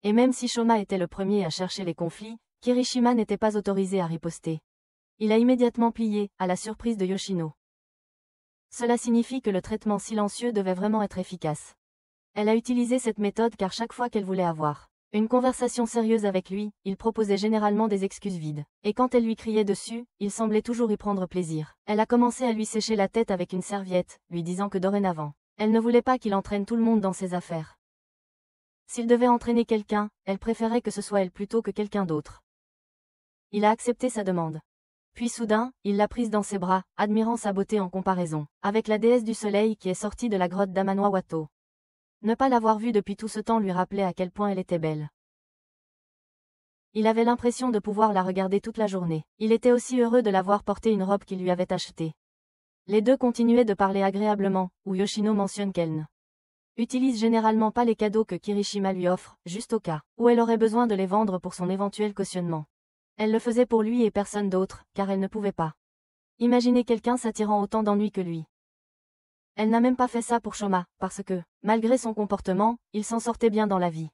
Et même si Shoma était le premier à chercher les conflits, Kirishima n'était pas autorisé à riposter. Il a immédiatement plié, à la surprise de Yoshino. Cela signifie que le traitement silencieux devait vraiment être efficace. Elle a utilisé cette méthode car chaque fois qu'elle voulait avoir une conversation sérieuse avec lui, il proposait généralement des excuses vides. Et quand elle lui criait dessus, il semblait toujours y prendre plaisir. Elle a commencé à lui sécher la tête avec une serviette, lui disant que dorénavant, elle ne voulait pas qu'il entraîne tout le monde dans ses affaires. S'il devait entraîner quelqu'un, elle préférait que ce soit elle plutôt que quelqu'un d'autre. Il a accepté sa demande. Puis soudain, il l'a prise dans ses bras, admirant sa beauté en comparaison avec la déesse du soleil qui est sortie de la grotte d'Amano Wato. Ne pas l'avoir vue depuis tout ce temps lui rappelait à quel point elle était belle. Il avait l'impression de pouvoir la regarder toute la journée. Il était aussi heureux de la voir porter une robe qu'il lui avait achetée. Les deux continuaient de parler agréablement, où Yoshino mentionne qu'elle ne utilise généralement pas les cadeaux que Kirishima lui offre, juste au cas où elle aurait besoin de les vendre pour son éventuel cautionnement. Elle le faisait pour lui et personne d'autre, car elle ne pouvait pas imaginer quelqu'un s'attirant autant d'ennuis que lui. Elle n'a même pas fait ça pour Shoma, parce que, malgré son comportement, il s'en sortait bien dans la vie.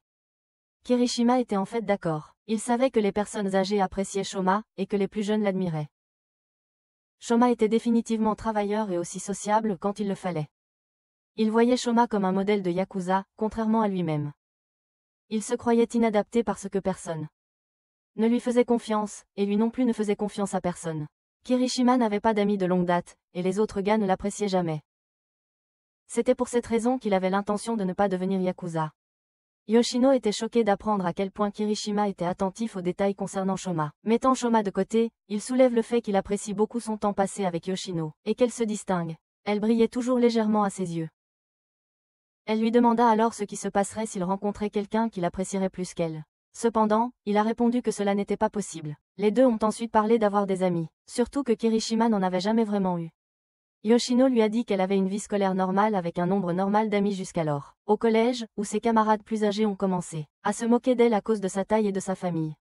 Kirishima était en fait d'accord. Il savait que les personnes âgées appréciaient Shoma, et que les plus jeunes l'admiraient. Shoma était définitivement travailleur et aussi sociable quand il le fallait. Il voyait Shoma comme un modèle de Yakuza, contrairement à lui-même. Il se croyait inadapté parce que personne ne lui faisait confiance, et lui non plus ne faisait confiance à personne. Kirishima n'avait pas d'amis de longue date, et les autres gars ne l'appréciaient jamais. C'était pour cette raison qu'il avait l'intention de ne pas devenir Yakuza. Yoshino était choqué d'apprendre à quel point Kirishima était attentif aux détails concernant Shoma. Mettant Shoma de côté, il soulève le fait qu'il apprécie beaucoup son temps passé avec Yoshino, et qu'elle se distingue. Elle brillait toujours légèrement à ses yeux. Elle lui demanda alors ce qui se passerait s'il rencontrait quelqu'un qui l'apprécierait plus qu'elle. Cependant, il a répondu que cela n'était pas possible. Les deux ont ensuite parlé d'avoir des amis, surtout que Kirishima n'en avait jamais vraiment eu. Yoshino lui a dit qu'elle avait une vie scolaire normale avec un nombre normal d'amis jusqu'alors. Au collège, où ses camarades plus âgés ont commencé à se moquer d'elle à cause de sa taille et de sa famille.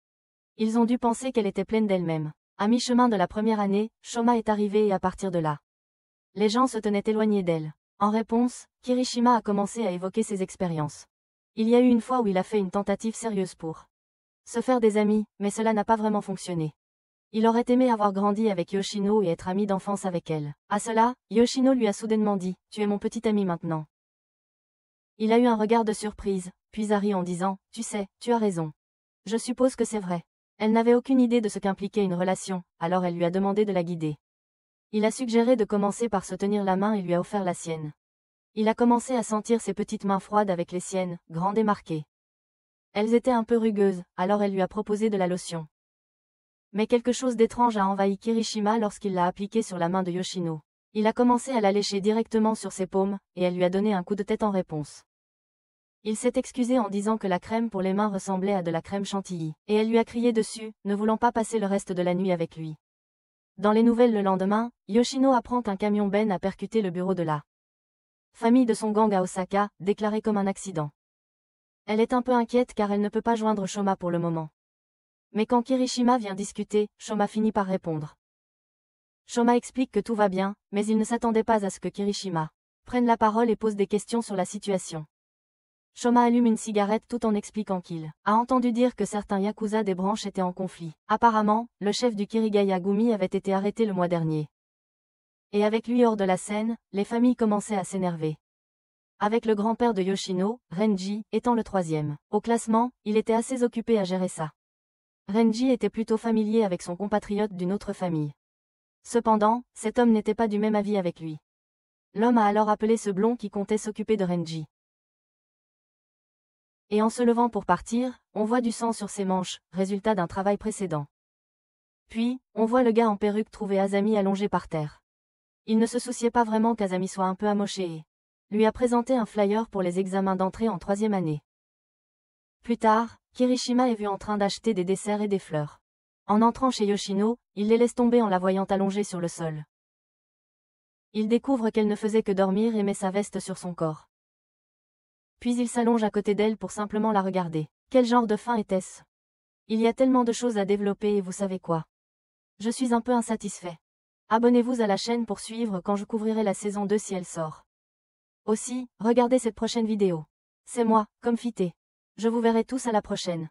Ils ont dû penser qu'elle était pleine d'elle-même. À mi-chemin de la première année, Shoma est arrivée et à partir de là, les gens se tenaient éloignés d'elle. En réponse, Kirishima a commencé à évoquer ses expériences Il y a eu une fois où il a fait une tentative sérieuse pour se faire des amis, mais cela n'a pas vraiment fonctionné. Il aurait aimé avoir grandi avec Yoshino et être ami d'enfance avec elle. À cela, Yoshino lui a soudainement dit « Tu es mon petit ami maintenant ». Il a eu un regard de surprise, puis a ri en disant « Tu sais, tu as raison. Je suppose que c'est vrai ». Elle n'avait aucune idée de ce qu'impliquait une relation, alors elle lui a demandé de la guider. Il a suggéré de commencer par se tenir la main et lui a offert la sienne. Il a commencé à sentir ses petites mains froides avec les siennes, grandes et marquées. Elles étaient un peu rugueuses, alors elle lui a proposé de la lotion. Mais quelque chose d'étrange a envahi Kirishima lorsqu'il l'a appliquée sur la main de Yoshino. Il a commencé à la lécher directement sur ses paumes, et elle lui a donné un coup de tête en réponse. Il s'est excusé en disant que la crème pour les mains ressemblait à de la crème chantilly, et elle lui a crié dessus, ne voulant pas passer le reste de la nuit avec lui. Dans les nouvelles le lendemain, Yoshino apprend qu'un camion Ben a percuté le bureau de la famille de son gang à Osaka, déclaré comme un accident. Elle est un peu inquiète car elle ne peut pas joindre Shoma pour le moment. Mais quand Kirishima vient discuter, Shoma finit par répondre. Shoma explique que tout va bien, mais il ne s'attendait pas à ce que Kirishima prenne la parole et pose des questions sur la situation. Shoma allume une cigarette tout en expliquant qu'il a entendu dire que certains yakuza des branches étaient en conflit. Apparemment, le chef du Kirigaya-gumi avait été arrêté le mois dernier. Et avec lui hors de la scène, les familles commençaient à s'énerver. Avec le grand-père de Yoshino, Renji, étant le troisième au classement, il était assez occupé à gérer ça. Renji était plutôt familier avec son compatriote d'une autre famille. Cependant, cet homme n'était pas du même avis avec lui. L'homme a alors appelé ce blond qui comptait s'occuper de Renji. Et en se levant pour partir, on voit du sang sur ses manches, résultat d'un travail précédent. Puis, on voit le gars en perruque trouver Azami allongé par terre. Il ne se souciait pas vraiment qu'Azami soit un peu amoché et lui a présenté un flyer pour les examens d'entrée en 3e année. Plus tard, Kirishima est vu en train d'acheter des desserts et des fleurs. En entrant chez Yoshino, il les laisse tomber en la voyant allongée sur le sol. Il découvre qu'elle ne faisait que dormir et met sa veste sur son corps. Puis il s'allonge à côté d'elle pour simplement la regarder. Quel genre de fin était-ce? Il y a tellement de choses à développer et vous savez quoi? Je suis un peu insatisfait. Abonnez-vous à la chaîne pour suivre quand je couvrirai la saison 2 si elle sort. Aussi, regardez cette prochaine vidéo. C'est moi, Comfité. Je vous verrai tous à la prochaine.